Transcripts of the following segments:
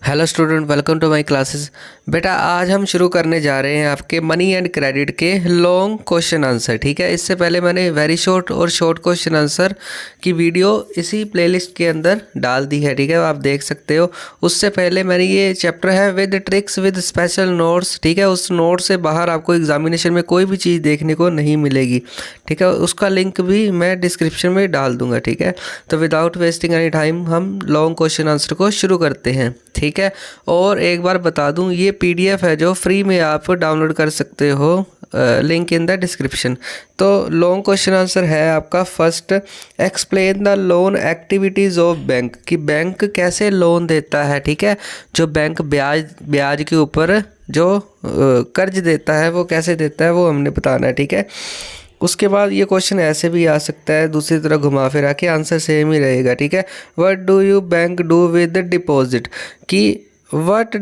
Hello student, welcome to my classes. बेटा आज हम शुरू करने जा रहे हैं आपके मनी एंड क्रेडिट के लॉन्ग क्वेश्चन आंसर। ठीक है, इससे पहले मैंने वेरी शॉर्ट और शॉर्ट क्वेश्चन आंसर की वीडियो इसी प्लेलिस्ट के अंदर डाल दी है। ठीक है, आप देख सकते हो। उससे पहले मैंने ये चैप्टर है with tricks with special notes. ठीक है, उस नोट से बाहर आपको एग्जामिनेशन में कोई भी चीज़ देखने को नहीं मिलेगी। ठीक है, उसका लिंक भी मैं डिस्क्रिप्शन में डाल दूंगा। ठीक है, तो विदाउट वेस्टिंग एनी टाइम हम लॉन्ग क्वेश्चन आंसर को शुरू करते हैं। ठीक है, और एक बार बता दूं, ये पीडीएफ है जो फ्री में आप डाउनलोड कर सकते हो, लिंक इन द डिस्क्रिप्शन। तो लॉन्ग क्वेश्चन आंसर है आपका first, explain the loan activities of bank, कि बैंक कैसे लोन देता है। ठीक है, जो बैंक ब्याज के ऊपर जो कर्ज देता है वो कैसे देता है वो हमने बताना है। ठीक है, उसके बाद ये क्वेश्चन ऐसे भी आ सकता है दूसरी तरह घुमा फिरा के, आंसर सेम ही रहेगा। ठीक है, what do you bank do with deposit, कि व्हाट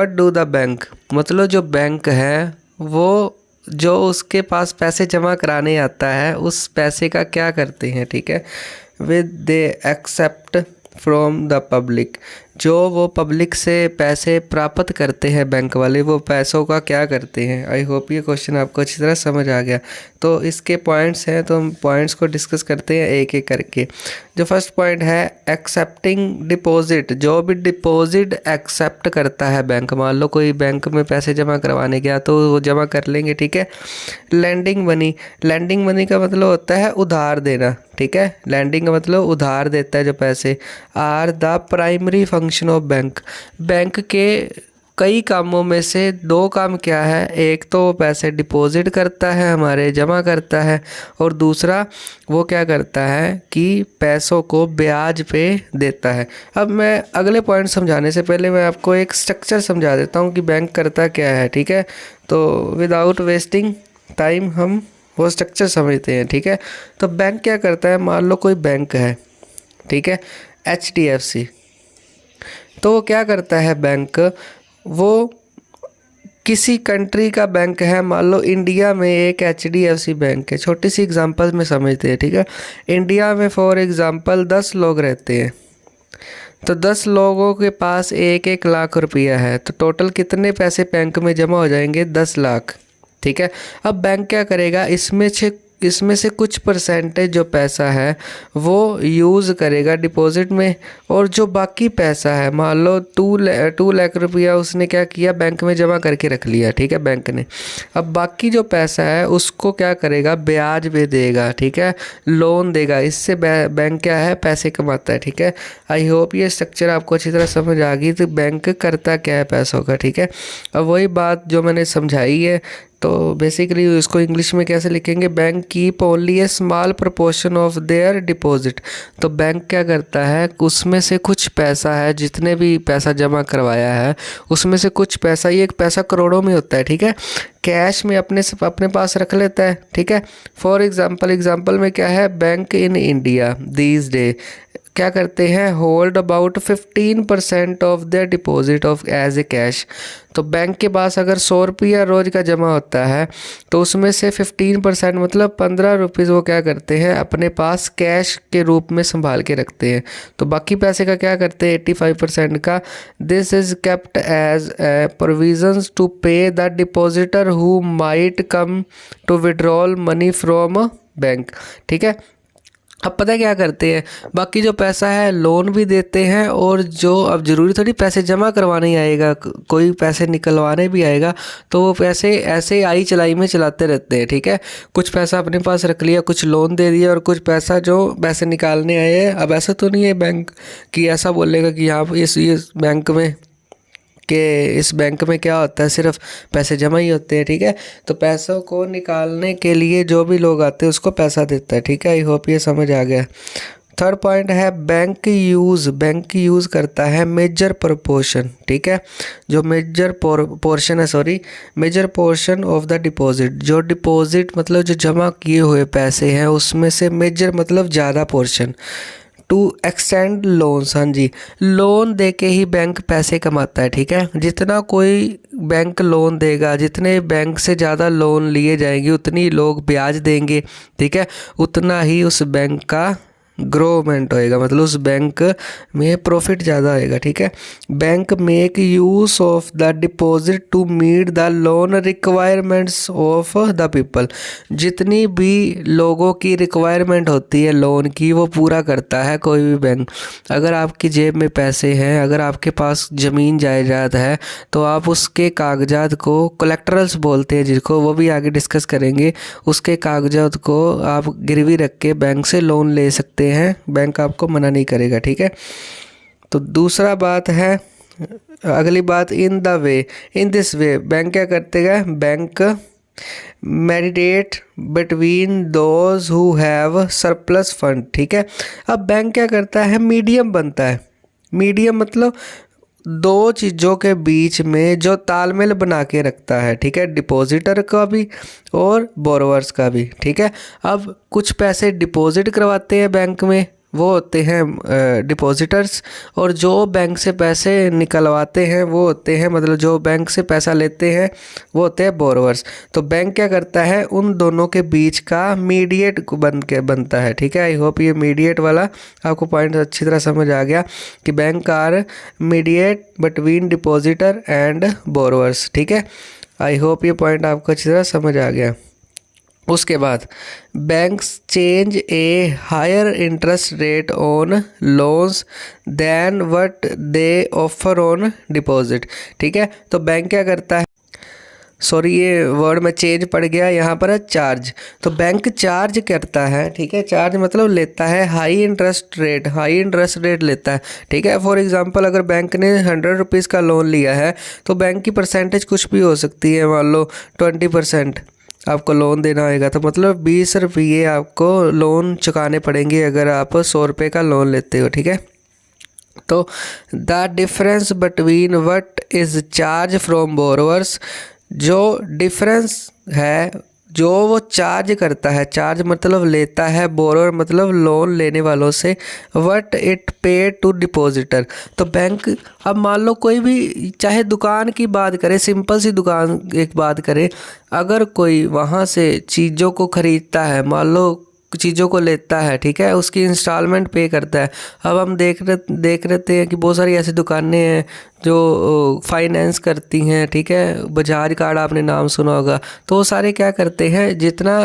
डू द बैंक, मतलब जो बैंक है वो जो उसके पास पैसे जमा कराने आता है उस पैसे का क्या करते हैं। ठीक है, with they accept from the public, जो वो पब्लिक से पैसे प्राप्त करते हैं बैंक वाले, वो पैसों का क्या करते हैं। आई होप ये क्वेश्चन आपको अच्छी तरह समझ आ गया। तो इसके पॉइंट्स हैं, तो हम पॉइंट्स को डिस्कस करते हैं एक एक करके। जो फर्स्ट पॉइंट है एक्सेप्टिंग डिपॉजिट, जो भी डिपॉजिट एक्सेप्ट करता है बैंक, मान लो कोई बैंक में पैसे जमा करवाने गया तो वो जमा कर लेंगे। ठीक है, लैंडिंग मनी, लैंडिंग मनी का मतलब होता है उधार देना। ठीक है, लैंडिंग का मतलब उधार देता है जो पैसे। Are the primary function of bank, bank के कई कामों में से दो काम क्या है, एक तो वो पैसे डिपॉजिट करता है हमारे, जमा करता है, और दूसरा वो क्या करता है कि पैसों को ब्याज पे देता है। अब मैं अगले पॉइंट समझाने से पहले मैं आपको एक स्ट्रक्चर समझा देता हूँ कि बैंक करता क्या है। ठीक है, तो विदाउट वेस्टिंग टाइम हम वो स्ट्रक्चर समझते हैं। ठीक है, तो बैंक क्या करता है, मान लो कोई बैंक है, ठीक है, HDFC, तो वो क्या करता है बैंक, वो किसी कंट्री का बैंक है, मान लो इंडिया में एक HDFC बैंक है। छोटी सी एग्जांपल में समझते हैं। ठीक है, इंडिया में फॉर एग्जांपल 10 लोग रहते हैं, तो 10 लोगों के पास 1-1 लाख रुपया है, तो टोटल कितने पैसे बैंक में जमा हो जाएंगे, 10 लाख। ठीक है, अब बैंक क्या करेगा, इसमें से कुछ परसेंटेज जो पैसा है वो यूज़ करेगा डिपॉजिट में, और जो बाकी पैसा है, मान लो 2 लाख रुपया उसने क्या किया, बैंक में जमा करके रख लिया। ठीक है, बैंक ने, अब बाकी जो पैसा है उसको क्या करेगा, ब्याज भी देगा। ठीक है, लोन देगा, इससे बैंक क्या है, पैसे कमाता है। ठीक है, आई होप ये स्ट्रक्चर आपको अच्छी तरह समझ आ गई। तो बैंक करता क्या है पैसों का। ठीक है, अब वही बात जो मैंने समझाई है, तो बेसिकली इसको इंग्लिश में कैसे लिखेंगे, bank keep only A small proportion of their deposit, तो बैंक क्या करता है, उसमें से कुछ पैसा है, जितने भी पैसा जमा करवाया है उसमें से कुछ पैसा, ये एक पैसा करोड़ों में होता है, ठीक है, कैश में अपने पास रख लेता है। ठीक है, फॉर एग्जाम्पल में क्या है, bank in India these day क्या करते हैं, hold about 15% of their deposit of as a cash, तो बैंक के पास अगर 100 रुपया रोज का जमा होता है तो उसमें से 15% मतलब 15 रुपीज़ वो क्या करते हैं, अपने पास कैश के रूप में संभाल के रखते हैं। तो बाकी पैसे का क्या करते हैं, 85% का, this is kept as provisions to pay the depositor who might come to withdrawal money from bank. ठीक है, अब पता है क्या करते हैं, बाकी जो पैसा है लोन भी देते हैं, और जो, अब ज़रूरी थोड़ी पैसे जमा करवाने ही आएगा, कोई पैसे निकलवाने भी आएगा, तो वो पैसे ऐसे आई चलाई में चलाते रहते हैं। ठीक है, कुछ पैसा अपने पास रख लिया, कुछ लोन दे दिया, और कुछ पैसा जो पैसे निकालने आए हैं। अब ऐसा तो नहीं है बैंक कि ऐसा बोलेगा कि यहाँ इस बैंक में क्या होता है, सिर्फ पैसे जमा ही होते हैं। ठीक है, तो पैसों को निकालने के लिए जो भी लोग आते हैं उसको पैसा देता है। ठीक है, आई होप ये समझ आ गया। थर्ड पॉइंट है बैंक यूज़ करता है मेजर प्रोपोर्शन। ठीक है, जो major portion of the deposit, जो डिपॉजिट मतलब जो जमा किए हुए पैसे हैं उसमें से मेजर मतलब ज़्यादा पोर्शन, टू एक्सटेंड लोन्स। हाँ जी, लोन दे के ही बैंक पैसे कमाता है। ठीक है, जितना कोई बैंक लोन देगा, जितने बैंक से ज़्यादा लोन लिए जाएंगे उतनी लोग ब्याज देंगे। ठीक है, उतना ही उस बैंक का ग्रोमेंट होएगा, मतलब उस बैंक में प्रॉफिट ज़्यादा आएगा, ठीक है। Bank make use of the deposit to meet the loan requirements of the people. जितनी भी लोगों की रिक्वायरमेंट होती है लोन की वो पूरा करता है कोई भी बैंक। अगर आपकी जेब में पैसे हैं, अगर आपके पास ज़मीन जायदाद है, तो आप उसके कागजात को, कोलेक्टरल्स बोलते हैं जिसको, वो भी आगे डिस्कस करेंगे, उसके कागजात को आप गिरवी रख के बैंक से लोन ले सकते हैं, बैंक आपको मना नहीं करेगा, ठीक है। तो दूसरा बात है, अगली बात, in the way, in this way bank क्या करते हैं, bank meditate between those who have surplus fund, ठीक है। अब बैंक क्या करता है, मीडियम बनता है। मीडियम मतलब दो चीज़ों के बीच में जो तालमेल बना के रखता है, ठीक है, डिपॉजिटर का भी और बोरोवर्स का भी, ठीक है। अब कुछ पैसे डिपॉजिट करवाते हैं बैंक में, वो होते हैं डिपॉजिटर्स, और जो बैंक से पैसे निकलवाते हैं वो होते हैं, मतलब जो बैंक से पैसा लेते हैं वो होते हैं बोरोवर्स। तो बैंक क्या करता है, उन दोनों के बीच का मीडिएट बनता है, ठीक है। आई होप ये मीडिएट वाला आपको पॉइंट अच्छी तरह समझ आ गया कि bank are mediate between depositor and borrowers, ठीक है। आई होप ये पॉइंट आपको अच्छी तरह समझ आ गया। उसके बाद banks change a higher interest rate on loans than what they offer on deposit, ठीक है। तो बैंक क्या करता है, सॉरी ये वर्ड में चेंज पड़ गया, यहाँ पर है चार्ज। तो बैंक चार्ज करता है, ठीक है, चार्ज मतलब लेता है high interest rate, high interest rate लेता है, ठीक है। फॉर एग्जांपल अगर बैंक ने 100 रुपीज़ का लोन लिया है तो बैंक की परसेंटेज कुछ भी हो सकती है, मान लो 20% आपको लोन देना होगा, तो मतलब 20 रुपये आपको लोन चुकाने पड़ेंगे अगर आप 100 रुपये का लोन लेते हो, ठीक है। तो the difference between what is charge from borrowers, जो डिफरेंस है जो वो चार्ज करता है, चार्ज मतलब लेता है, बोरोवर मतलब लोन लेने वालों से, व्हाट इट पे टू डिपॉजिटर। तो बैंक, अब मान लो कोई भी, चाहे दुकान की बात करें, सिंपल सी दुकान एक बात करें, अगर कोई वहाँ से चीज़ों को ख़रीदता है, मान लो चीज़ों को लेता है, ठीक है, उसकी इंस्टॉलमेंट पे करता है। अब हम देख रहे हैं कि बहुत सारी ऐसी दुकानें हैं जो फाइनेंस करती हैं, ठीक है, बजाज कार्ड आपने नाम सुना होगा। तो वो सारे क्या करते हैं, जितना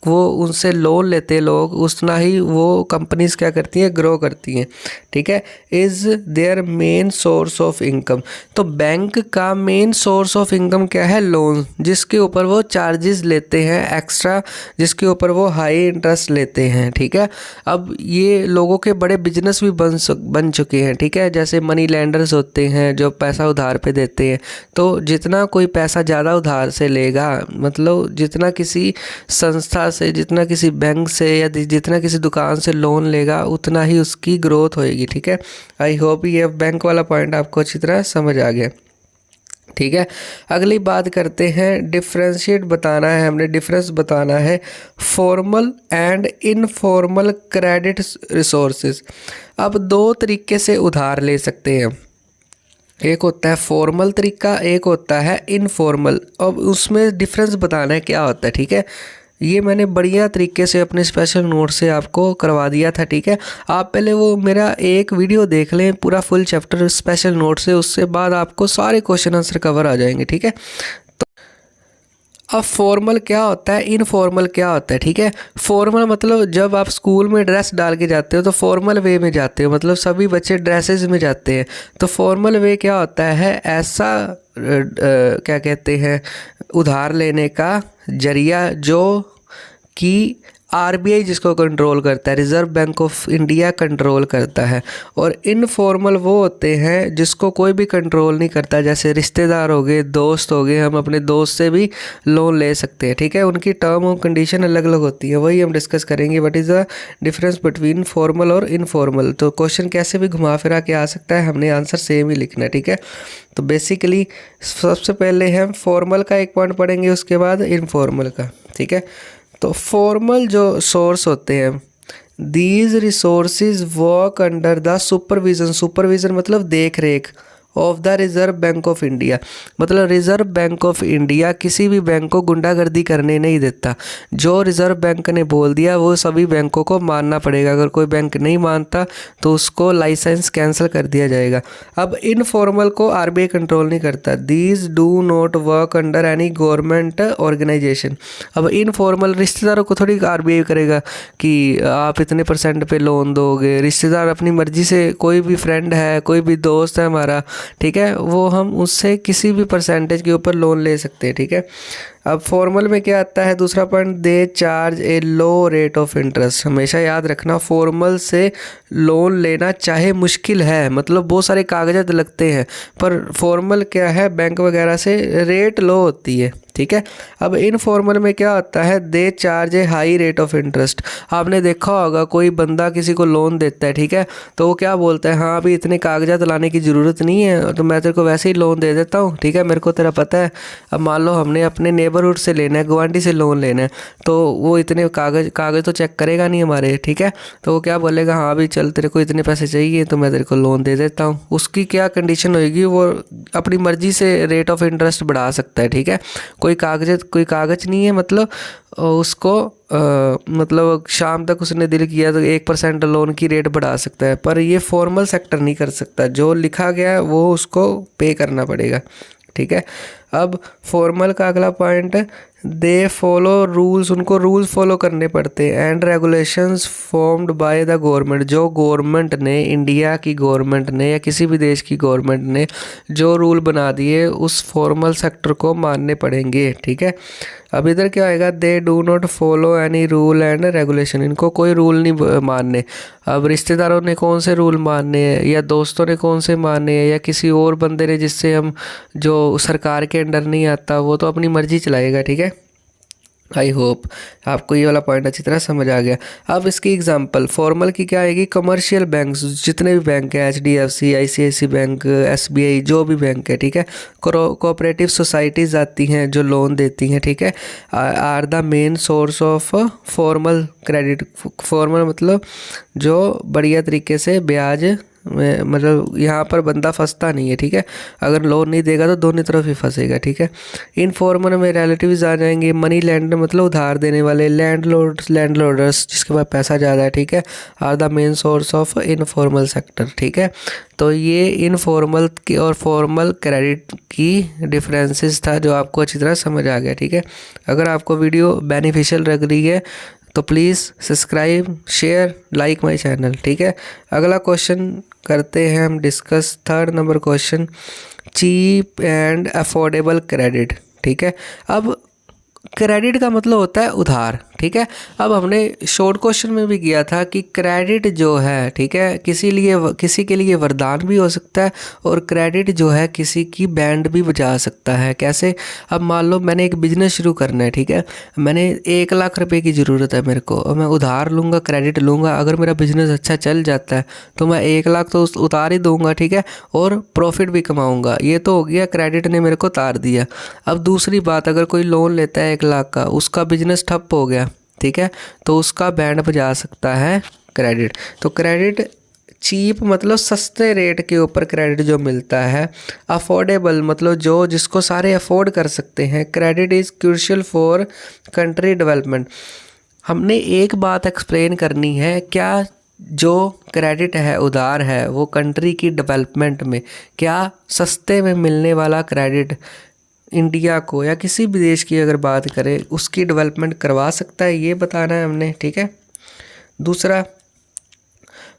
वो उनसे लोन लेते हैं लोग, उतना ही वो कंपनीज क्या करती हैं, ग्रो करती हैं, ठीक है। Is their main source of income. तो बैंक का मेन सोर्स ऑफ इनकम क्या है, लोन, जिसके ऊपर वो चार्जेस लेते हैं एक्स्ट्रा, जिसके ऊपर वो हाई इंटरेस्ट लेते हैं, ठीक है। अब ये लोगों के बड़े बिजनेस भी बन चुके हैं, ठीक है, जैसे मनी लैंडर्स होते हैं जो पैसा उधार पे देते हैं। तो जितना कोई पैसा ज़्यादा उधार से लेगा, मतलब जितना किसी संस्था से, जितना किसी बैंक से या जितना किसी दुकान से लोन लेगा, उतना ही उसकी ग्रोथ होएगी, ठीक है। आई होप ये बैंक वाला पॉइंट आपको अच्छी तरह समझ आ गया, ठीक है। अगली बात करते हैं, डिफरेंशिएट बताना है, हमने डिफरेंस बताना है formal and informal credit resources. अब दो तरीके से उधार ले सकते हैं, एक होता है फॉर्मल तरीका, एक होता है इनफॉर्मल। अब उसमें डिफरेंस बताना है क्या होता है, ठीक है। ये मैंने बढ़िया तरीके से अपने स्पेशल नोट से आपको करवा दिया था, ठीक है। आप पहले वो मेरा एक वीडियो देख लें पूरा फुल चैप्टर स्पेशल नोट से, उससे बाद आपको सारे क्वेश्चन आंसर कवर आ जाएंगे, ठीक है। अब फॉर्मल क्या होता है, इनफॉर्मल क्या होता है, ठीक है। फॉर्मल मतलब जब आप स्कूल में ड्रेस डाल के जाते हो तो फॉर्मल वे में जाते हो, मतलब सभी बच्चे ड्रेसेस में जाते हैं। तो फॉर्मल वे क्या होता है, ऐसा क्या कहते हैं, उधार लेने का जरिया जो कि आरबीआई जिसको कंट्रोल करता है, reserve bank of India control करता है। और इनफॉर्मल वो होते हैं जिसको कोई भी कंट्रोल नहीं करता, जैसे रिश्तेदार हो गए, दोस्त हो गए, हम अपने दोस्त से भी लोन ले सकते हैं, ठीक है। उनकी टर्म और कंडीशन अलग अलग होती है, वही हम डिस्कस करेंगे, what is the difference between formal और इनफॉर्मल। तो क्वेश्चन कैसे भी घुमा फिरा के आ सकता है, हमने आंसर सेम ही लिखना है, ठीक है। तो बेसिकली सबसे पहले हम फॉर्मल का एक पॉइंट पढ़ेंगे, उसके बाद इनफॉर्मल का, ठीक है। तो फॉर्मल जो सोर्स होते हैं, these resources work under the supervision, supervision मतलब देख रेख, of the reserve bank of India. मतलब रिज़र्व बैंक ऑफ इंडिया किसी भी बैंक को गुंडागर्दी करने नहीं देता। जो रिज़र्व बैंक ने बोल दिया वो सभी बैंकों को मानना पड़ेगा। अगर कोई बैंक नहीं मानता तो उसको लाइसेंस कैंसिल कर दिया जाएगा। अब इनफॉर्मल को आरबीआई कंट्रोल नहीं करता। These do not work under any government organisation. अब इनफॉर्मल रिश्तेदारों को थोड़ी आरबीआई करेगा कि आप इतने % पे लोन दोगे। रिश्तेदार अपनी मर्जी से, कोई भी फ्रेंड है, कोई भी दोस्त है हमारा, ठीक है, वो हम उससे किसी भी % के ऊपर लोन ले सकते हैं, ठीक है। अब फॉर्मल में क्या आता है, दूसरा point, they charge A low rate of interest. हमेशा याद रखना, फॉर्मल से लोन लेना चाहे मुश्किल है, मतलब बहुत सारे कागजात लगते हैं, पर फॉर्मल क्या है, बैंक वगैरह से रेट लो होती है, ठीक है। अब इनफॉर्मल में क्या होता है, they charge A high rate of interest. आपने देखा होगा कोई बंदा किसी को लोन देता है, ठीक है, तो वो क्या बोलता है, हाँ अभी इतने कागजात लाने की ज़रूरत नहीं है, तो मैं तेरे को वैसे ही लोन दे देता हूँ, ठीक है, मेरे को तेरा पता है। अब मान लो हमने अपने नेबरहुड से लेना है, गुआंढी से लोन लेना है, तो वो इतने कागज़ तो चेक करेगा नहीं हमारे, ठीक है, तो वो क्या बोलेगा, हाँ अभी चल तेरे को इतने पैसे चाहिए तो मैं तेरे को लोन दे देता हूँ। उसकी क्या कंडीशन होगी, वो अपनी मर्जी से रेट ऑफ इंटरेस्ट बढ़ा सकता है, ठीक है। कोई कागज़ नहीं है, मतलब उसको मतलब शाम तक उसने दिल किया तो 1% लोन की रेट बढ़ा सकता है, पर ये फॉर्मल सेक्टर नहीं कर सकता। जो लिखा गया है वो उसको पे करना पड़ेगा, ठीक है। अब फॉर्मल का अगला पॉइंट है, दे फॉलो रूल्स। उनको रूल्स फॉलो करने पड़ते हैं, and regulations formed by the government. जो गवर्नमेंट ने, इंडिया की गवर्नमेंट ने या किसी भी देश की गवर्नमेंट ने जो रूल बना दिए उस फॉर्मल सेक्टर को मानने पड़ेंगे, ठीक है। अब इधर क्या आएगा, दे do not follow any rule and regulation. इनको कोई रूल नहीं मानने। अब रिश्तेदारों ने कौन से रूल मानने हैं, या दोस्तों ने कौन से मानने हैं, या किसी और बंदे ने जिससे हम, जो सरकार के अंडर नहीं आता, वो तो अपनी मर्जी चलाएगा, ठीक है। आई होप आपको ये वाला पॉइंट अच्छी तरह समझ आ गया। अब इसकी एग्जांपल फॉर्मल की क्या आएगी, कमर्शियल बैंक्स, जितने भी बैंक हैं, HDFC, ICICI बैंक, SBI, जो भी बैंक है, ठीक है, कोऑपरेटिव सोसाइटीज़ आती हैं जो लोन देती हैं, ठीक है, are the main source of formal credit. Formal मतलब जो बढ़िया तरीके से ब्याज, मतलब यहाँ पर बंदा फंसता नहीं है, ठीक है। अगर लोन नहीं देगा तो दोनों तरफ ही फंसेगा, ठीक है। इनफॉर्मल में रिलेटिव्स आ जाएंगे, मनी लैंडर मतलब उधार देने वाले, लैंडलॉर्डर्स जिसके पास पैसा ज़्यादा है, ठीक है, are the main source of informal sector, ठीक है। तो ये इनफॉर्मल की और फॉर्मल क्रेडिट की डिफरेंसेस था जो आपको अच्छी तरह समझ आ गया, ठीक है। अगर आपको वीडियो बेनिफिशियल लग रही है तो please subscribe, share, like my channel, ठीक है। अगला क्वेश्चन करते हैं हम discuss, 3rd number question, cheap and affordable credit, ठीक है। अब क्रेडिट का मतलब होता है उधार, ठीक है। अब हमने शॉर्ट क्वेश्चन में भी किया था कि क्रेडिट जो है, ठीक है, किसी के लिए वरदान भी हो सकता है, और क्रेडिट जो है किसी की बैंड भी बजा सकता है। कैसे, अब मान लो मैंने एक बिज़नेस शुरू करना है, ठीक है, मैंने 1 लाख रुपए की ज़रूरत है मेरे को, और मैं उधार लूँगा, क्रेडिट लूँगा। अगर मेरा बिज़नेस अच्छा चल जाता है तो मैं 1 लाख तो उतार ही दूँगा, ठीक है, और प्रॉफिट भी कमाऊँगा। ये तो हो गया, क्रेडिट ने मेरे को उतार दिया। अब दूसरी बात, अगर कोई लोन लेता है 1 लाख का, उसका बिजनेस ठप हो गया, ठीक है, तो उसका बैंड बजा सकता है क्रेडिट। तो क्रेडिट चीप मतलब सस्ते रेट के ऊपर क्रेडिट जो मिलता है। अफोर्डेबल मतलब जो जिसको सारे अफोर्ड कर सकते हैं। Credit is crucial for country development. हमने एक बात एक्सप्लेन करनी है, क्या जो क्रेडिट है, उधार है, वो कंट्री की डेवलपमेंट में, क्या सस्ते में मिलने वाला क्रेडिट इंडिया को या किसी भी देश की अगर बात करें उसकी डेवलपमेंट करवा सकता है, ये बताना है हमने, ठीक है। दूसरा,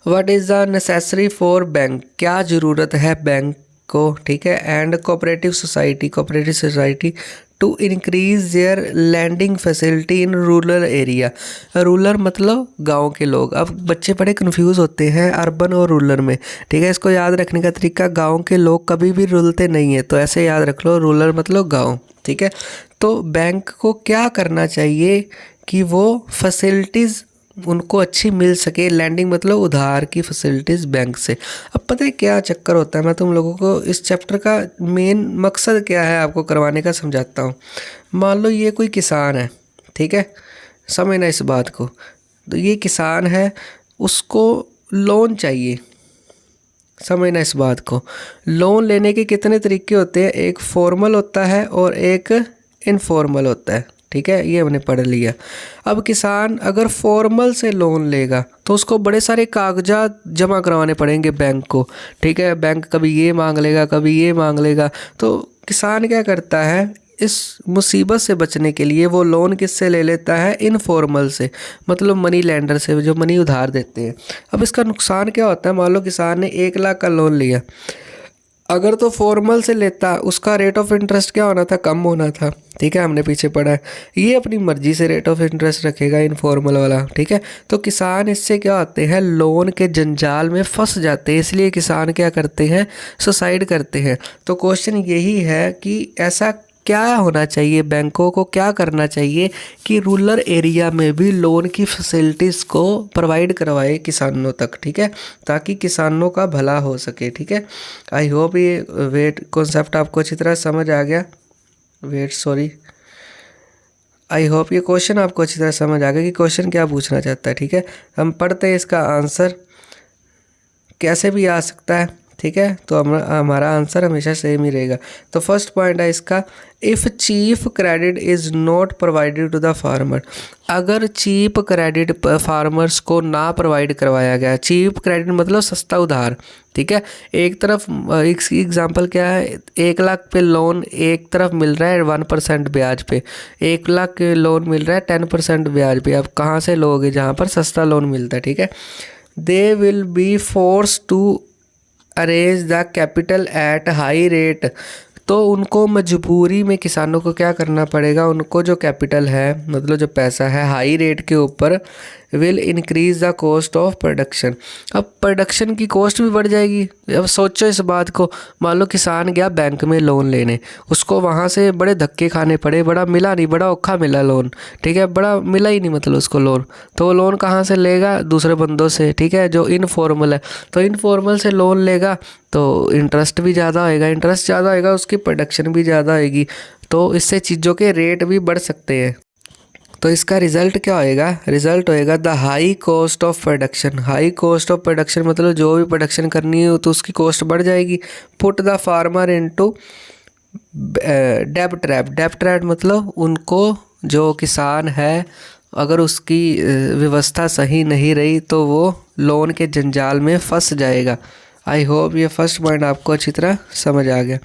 what is the necessary for bank, क्या ज़रूरत है बैंक को, ठीक है, and cooperative society to increase their lending facility in rural area. Rural मतलब गांव के लोग। अब बच्चे बड़े कंफ्यूज होते हैं अर्बन और रूरल में, ठीक है। इसको याद रखने का तरीका, गांव के लोग कभी भी रुलते नहीं है, तो ऐसे याद रख लो, रूरल मतलब गांव, ठीक है। तो बैंक को क्या करना चाहिए कि वो फैसिलिटीज़ उनको अच्छी मिल सके। लैंडिंग मतलब उधार की फैसिलिटीज़ बैंक से। अब पता है क्या चक्कर होता है, मैं तुम लोगों को इस चैप्टर का मेन मकसद क्या है आपको करवाने का समझाता हूँ। मान लो ये कोई किसान है, ठीक है, समझना इस बात को। तो ये किसान है, उसको लोन चाहिए, समझना इस बात को। लोन लेने के कितने तरीके होते हैं, एक फॉर्मल होता है और एक इनफॉर्मल होता है, ठीक है, ये हमने पढ़ लिया। अब किसान अगर फॉर्मल से लोन लेगा तो उसको बड़े सारे कागजात जमा करवाने पड़ेंगे बैंक को, ठीक है, बैंक कभी ये मांग लेगा कभी ये मांग लेगा। तो किसान क्या करता है, इस मुसीबत से बचने के लिए वो लोन किससे ले लेता है, इनफॉर्मल से, मतलब मनी लेंडर से, जो मनी उधार देते हैं। अब इसका नुकसान क्या होता है, मान लो किसान ने 1 लाख का लोन लिया, अगर तो फॉर्मल से लेता उसका रेट ऑफ इंटरेस्ट क्या होना था, कम होना था, ठीक है, हमने पीछे पढ़ा है। ये अपनी मर्जी से रेट ऑफ इंटरेस्ट रखेगा इनफॉर्मल वाला, ठीक है। तो किसान इससे क्या होते हैं, लोन के जंजाल में फंस जाते हैं, इसलिए किसान क्या करते हैं, सुसाइड करते हैं। तो क्वेश्चन यही है कि ऐसा क्या होना चाहिए, बैंकों को क्या करना चाहिए कि रूरल एरिया में भी लोन की फैसिलिटीज़ को प्रोवाइड करवाए किसानों तक, ठीक है, ताकि किसानों का भला हो सके, ठीक है। आई होप ये वेट कॉन्सेप्ट आपको अच्छी तरह समझ आ गया। आई होप ये क्वेश्चन आपको अच्छी तरह समझ आ गया कि क्वेश्चन क्या पूछना चाहता है, ठीक है। हम पढ़ते हैं इसका आंसर, कैसे भी आ सकता है, ठीक है। तो हमारा आंसर हमेशा सेम ही रहेगा। तो फर्स्ट पॉइंट है इसका, if cheap credit is not provided to the farmer. अगर चीप क्रेडिट फार्मर्स को ना प्रोवाइड करवाया गया, चीप क्रेडिट मतलब सस्ता उधार, ठीक है। एक तरफ एग्जांपल क्या है, 1 लाख पे लोन एक तरफ मिल रहा है 1% ब्याज पे, 1 लाख के लोन मिल रहा है 10% ब्याज पे। अब कहाँ से लोगे, जहाँ पर सस्ता लोन मिलता है, ठीक है। They will be force to arrange the capital at high rate. तो उनको मजबूरी में किसानों को क्या करना पड़ेगा, उनको जो कैपिटल है मतलब जो पैसा है हाई रेट के ऊपर will increase the cost of production. अब प्रोडक्शन की कॉस्ट भी बढ़ जाएगी। अब सोचो इस बात को, मान लो किसान गया बैंक में लोन लेने, उसको वहाँ से बड़े धक्के खाने पड़े, बड़ा मिला नहीं, बड़ा औखा मिला लोन, ठीक है, बड़ा मिला ही नहीं मतलब उसको लोन। तो वो लोन कहाँ से लेगा, दूसरे बंदों से, ठीक है, जो इनफॉर्मल है। तो इनफॉर्मल से लोन लेगा तो इंटरेस्ट भी ज़्यादा होएगा, इंटरेस्ट ज़्यादा होएगा, उसकी प्रोडक्शन भी ज़्यादा होएगी, तो इससे चीज़ों के रेट भी बढ़ सकते हैं। तो इसका रिज़ल्ट क्या होएगा, रिज़ल्ट होएगा the high cost of production. High cost of production मतलब जो भी प्रोडक्शन करनी है तो उसकी कॉस्ट बढ़ जाएगी। पुट द फार्मर इनटू डेब्ट ट्रैप। डेब्ट ट्रैप मतलब उनको, जो किसान है, अगर उसकी व्यवस्था सही नहीं रही तो वो लोन के जंजाल में फंस जाएगा। आई होप ये फर्स्ट पॉइंट आपको अच्छी तरह समझ आ गया।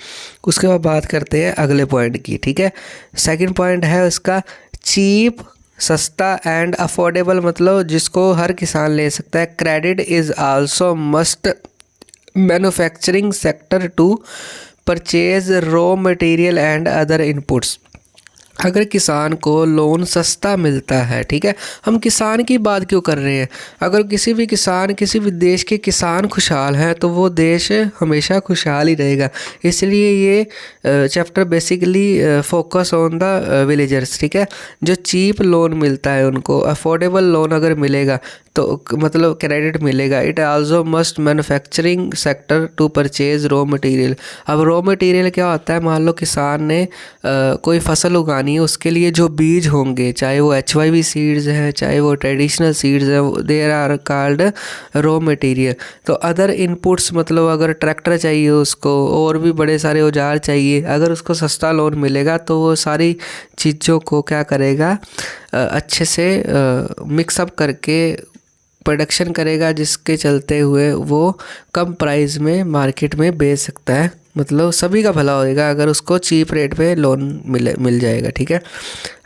उसके बाद बात करते हैं अगले पॉइंट की, ठीक है। सेकंड पॉइंट है उसका चीप, सस्ता एंड अफोर्डेबल मतलब जिसको हर किसान ले सकता है। Credit is also must manufacturing sector to purchase raw material and other inputs. अगर किसान को लोन सस्ता मिलता है, ठीक है, हम किसान की बात क्यों कर रहे हैं, अगर किसी भी किसान, किसी भी देश के किसान खुशहाल हैं तो वो देश हमेशा खुशहाल ही रहेगा। इसलिए ये chapter basically focus on the villagers, ठीक है, जो चीप लोन मिलता है उनको। अफोर्डेबल लोन अगर मिलेगा तो मतलब क्रेडिट मिलेगा। It also must manufacturing sector to purchase raw material. अब रॉ मटेरियल क्या होता है, मान लो किसान ने कोई फसल उगानी है, उसके लिए जो बीज होंगे, चाहे वो HYV सीड्स हैं, चाहे वो ट्रेडिशनल सीड्स हैं, there are called raw material. तो अदर इनपुट्स मतलब अगर ट्रैक्टर चाहिए उसको, और भी बड़े सारे औजार चाहिए, अगर उसको सस्ता लोन मिलेगा तो वो सारी चीज़ों को क्या करेगा, अच्छे से मिक्सअप करके प्रोडक्शन करेगा, जिसके चलते हुए वो कम प्राइस में मार्केट में बेच सकता है। मतलब सभी का भला होएगा अगर उसको चीप रेट पे लोन मिल जाएगा, ठीक है।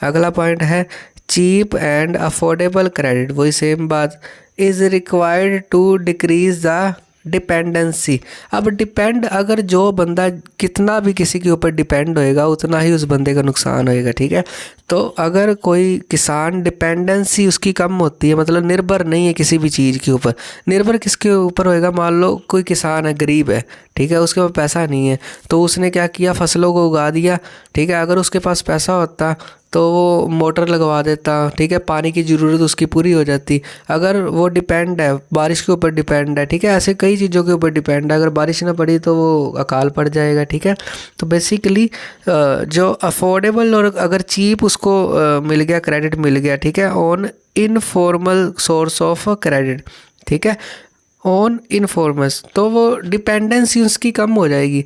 अगला पॉइंट है चीप एंड अफोर्डेबल क्रेडिट। वही सेम बात, is required to decrease the dependency. अब डिपेंड, अगर जो बंदा कितना भी किसी के ऊपर डिपेंड होएगा उतना ही उस बंदे का नुकसान होएगा, ठीक है। तो अगर कोई किसान डिपेंडेंसी उसकी कम होती है, मतलब निर्भर नहीं है किसी भी चीज़ के ऊपर। निर्भर किसके ऊपर होएगा, मान लो कोई किसान है, गरीब है, ठीक है, उसके पास पैसा नहीं है, तो उसने क्या किया, फसलों को उगा दिया, ठीक है। अगर उसके पास पैसा होता तो वो मोटर लगवा देता, ठीक है, पानी की ज़रूरत उसकी पूरी हो जाती। अगर वो डिपेंड है, बारिश के ऊपर डिपेंड है, ठीक है, ऐसे कई चीज़ों के ऊपर डिपेंड है, अगर बारिश ना पड़ी तो वो अकाल पड़ जाएगा, ठीक है। तो बेसिकली जो अफोर्डेबल और अगर चीप उसको मिल गया, क्रेडिट मिल गया, ठीक है, on informal source of credit, ठीक है, ऑन इन्फॉर्मर्स, तो वो डिपेंडेंसी उसकी कम हो जाएगी।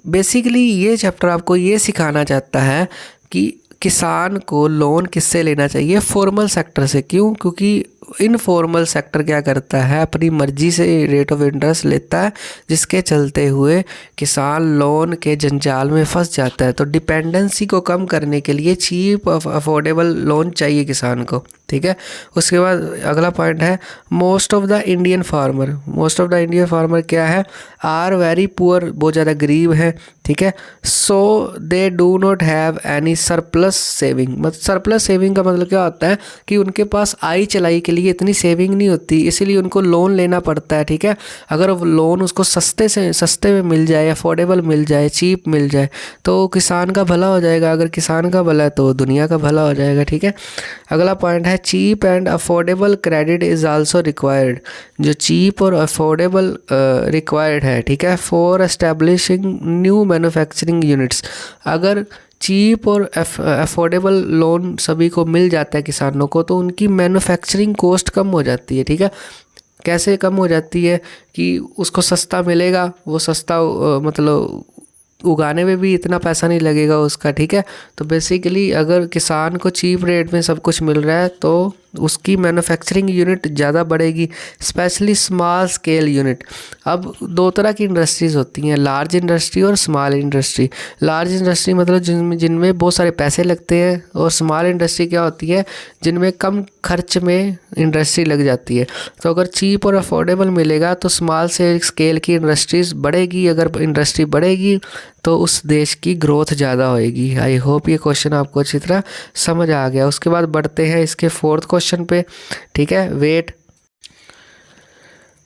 बेसिकली ये चैप्टर आपको ये सिखाना चाहता है कि किसान को लोन किससे लेना चाहिए, फॉर्मल सेक्टर से। क्यों? क्योंकि इनफॉर्मल सेक्टर क्या करता है, अपनी मर्जी से रेट ऑफ इंटरेस्ट लेता है, जिसके चलते हुए किसान लोन के जंजाल में फंस जाता है। तो डिपेंडेंसी को कम करने के लिए चीप अफोर्डेबल लोन चाहिए किसान को, ठीक है। उसके बाद अगला पॉइंट है most of the Indian farmer. Most of the Indian farmer क्या है, आर वेरी पुअर, बहुत ज़्यादा गरीब है, ठीक है। So they do not have any surplus saving. मतलब सरप्लस सेविंग का मतलब क्या होता है कि उनके पास आई चलाई के लिए इतनी सेविंग नहीं होती, इसीलिए उनको लोन लेना पड़ता है, ठीक है। अगर वो लोन उसको सस्ते में मिल जाए, अफोर्डेबल मिल जाए, चीप मिल जाए, तो किसान का भला हो जाएगा। अगर किसान का भला है तो दुनिया का भला हो जाएगा, ठीक है। अगला पॉइंट है cheap and affordable credit is also required. जो चीप और अफोर्डेबल रिक्वायर्ड है, ठीक है, for establishing new manufacturing units. अगर चीप और अफोर्डेबल लोन सभी को मिल जाता है किसानों को, तो उनकी मैन्युफैक्चरिंग कॉस्ट कम हो जाती है, ठीक है। कैसे कम हो जाती है कि उसको सस्ता मिलेगा, वो सस्ता मतलब उगाने में भी इतना पैसा नहीं लगेगा उसका, ठीक है। तो बेसिकली अगर किसान को चीप रेट में सब कुछ मिल रहा है तो उसकी मैन्युफैक्चरिंग यूनिट ज़्यादा बढ़ेगी, स्पेशली स्मॉल स्केल यूनिट। अब दो तरह की इंडस्ट्रीज़ होती हैं, लार्ज इंडस्ट्री और स्मॉल इंडस्ट्री। लार्ज इंडस्ट्री मतलब जिनमें बहुत सारे पैसे लगते हैं, और स्मॉल इंडस्ट्री क्या होती है, जिनमें कम खर्च में इंडस्ट्री लग जाती है। तो अगर चीप और अफोर्डेबल मिलेगा तो स्मॉल से स्केल की इंडस्ट्रीज़ बढ़ेगी। अगर इंडस्ट्री बढ़ेगी तो उस देश की ग्रोथ ज़्यादा होएगी। आई होप ये क्वेश्चन आपको अच्छी तरह समझ आ गया। उसके बाद बढ़ते हैं इसके फोर्थ क्वेश्चन पे, ठीक है। वेट,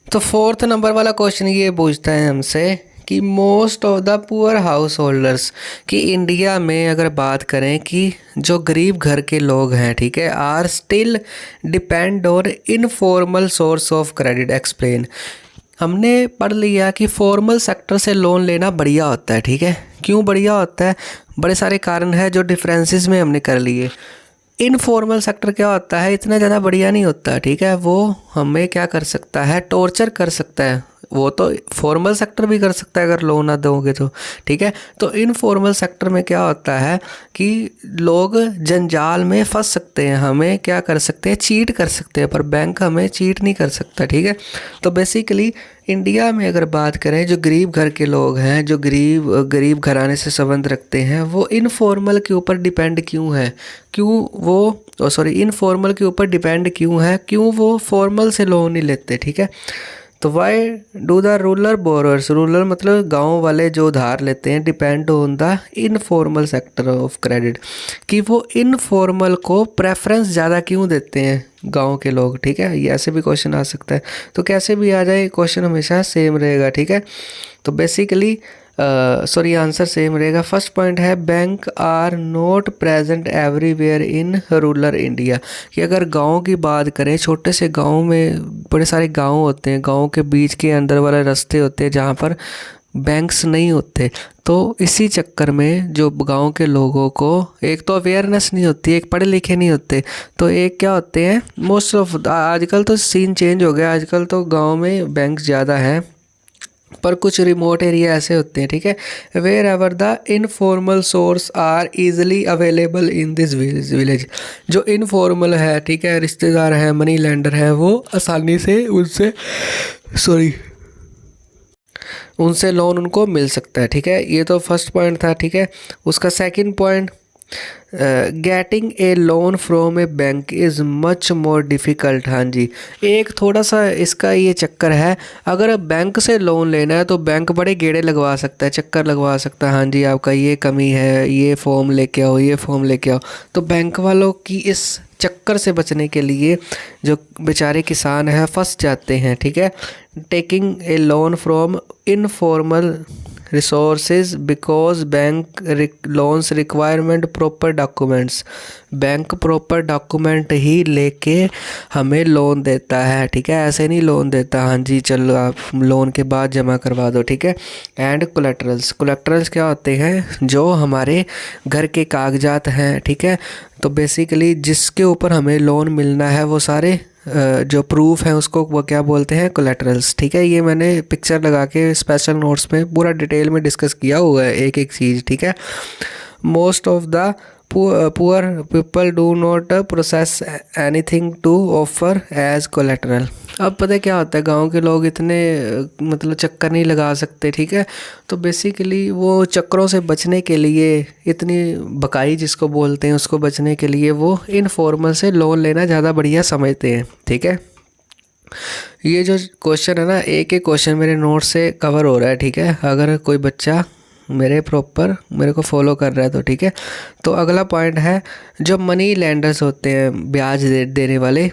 तो फोर्थ नंबर वाला क्वेश्चन ये पूछता है हमसे कि most of the poor house holders, कि इंडिया में अगर बात करें कि जो गरीब घर के लोग हैं, ठीक है, are still depend on informal source of credit. Explain. हमने पढ़ लिया कि फॉर्मल सेक्टर से लोन लेना बढ़िया होता है, ठीक है। क्यों बढ़िया होता है? बड़े सारे कारण हैं जो डिफरेंसेस में हमने कर लिए। इनफॉर्मल सेक्टर क्या होता है, इतना ज़्यादा बढ़िया नहीं होता, ठीक है। वो हमें क्या कर सकता है, टॉर्चर कर सकता है। वो तो फॉर्मल सेक्टर भी कर सकता है अगर लोन ना दोगे तो, ठीक है। तो इनफॉर्मल सेक्टर में क्या होता है कि लोग जंजाल में फंस सकते हैं, हमें क्या कर सकते हैं, चीट कर सकते हैं, पर बैंक हमें चीट नहीं कर सकता, ठीक है। तो बेसिकली इंडिया में अगर बात करें, जो गरीब घर के लोग हैं, जो गरीब घराने से संबंध रखते हैं, वो इनफॉर्मल के ऊपर डिपेंड क्यों है, इनफॉर्मल के ऊपर डिपेंड क्यों है, क्यों वो फॉर्मल से लोन नहीं लेते, ठीक है। तो why do the rural borers, rural मतलब गांव वाले जो उधार लेते हैं, depend on the informal sector of credit, कि वो इनफॉर्मल को प्रेफरेंस ज़्यादा क्यों देते हैं गांव के लोग, ठीक है। ये ऐसे भी क्वेश्चन आ सकता है। तो कैसे भी आ जाए, क्वेश्चन हमेशा सेम रहेगा, ठीक है। तो बेसिकली आंसर सेम रहेगा। फर्स्ट पॉइंट है bank are not present everywhere in rural India, कि अगर गांव की बात करें, छोटे से गांव में बड़े सारे गांव होते हैं, गांव के बीच के अंदर वाले रास्ते होते हैं जहां पर बैंक्स नहीं होते। तो इसी चक्कर में जो गांव के लोगों को एक तो अवेयरनेस नहीं होती, एक पढ़े लिखे नहीं होते, तो एक क्या होते हैं, मोस्ट ऑफ आजकल तो सीन चेंज हो गया, आजकल तो गाँव में बैंक ज़्यादा है, पर कुछ रिमोट एरिया ऐसे होते हैं, ठीक है, wherever the informal source are easily available in this village. जो इनफॉर्मल है, ठीक है, रिश्तेदार है, मनी लेंडर है, वो आसानी से उनसे लोन उनको मिल सकता है, ठीक है। ये तो फर्स्ट पॉइंट था, ठीक है। उसका second point, getting a loan from A bank is much more difficult. हाँ जी, एक थोड़ा सा इसका ये चक्कर है, अगर बैंक से लोन लेना है तो बैंक बड़े गेड़े लगवा सकता है, चक्कर लगवा सकता है। हाँ जी, आपका ये कमी है, ये फॉर्म लेके आओ, ये फॉर्म लेके आओ। तो बैंक वालों की इस चक्कर से बचने के लिए जो बेचारे किसान हैं फंस जाते हैं, ठीक है। Taking a loan from informal resources because bank loans requirement proper documents. Bank proper document ही लेके हमें लोन देता है, ठीक है, ऐसे नहीं लोन देता हाँ जी चलो आप लोन के बाद जमा करवा दो, ठीक है। एंड कोलेट्रल्स क्या होते हैं, जो हमारे घर के कागजात हैं, ठीक है। तो बेसिकली जिसके ऊपर हमें लोन मिलना है वो सारे जो प्रूफ है उसको वो क्या बोलते हैं, कोलेटरल्स। ठीक है, ये मैंने पिक्चर लगा के स्पेशल नोट्स में पूरा डिटेल में डिस्कस किया हुआ है एक एक चीज़। ठीक है, most of the poor people do not process anything to offer as collateral. अब पता है क्या होता है, गांव के लोग इतने मतलब चक्कर नहीं लगा सकते। ठीक है, तो बेसिकली वो चक्करों से बचने के लिए, इतनी बकाई जिसको बोलते हैं उसको बचने के लिए वो इनफॉर्मल से लोन लेना ज़्यादा बढ़िया समझते हैं। ठीक है, ये जो क्वेश्चन है ना, एक एक क्वेश्चन मेरे नोट से कवर हो रहा है। ठीक है, अगर कोई बच्चा मेरे को फॉलो कर रहा है तो ठीक है। तो अगला पॉइंट है, जो मनी लैंडर्स होते हैं, ब्याज देने वाले,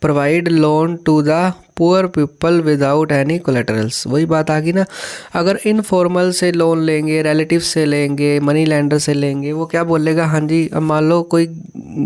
provide loan to the poor people without any collaterals. वही बात आ गई ना, अगर इनफॉर्मल से लोन लेंगे, रिलेटिव से लेंगे, मनी लैंडर से लेंगे, वो क्या बोलेगा, हाँ जी अब मान लो कोई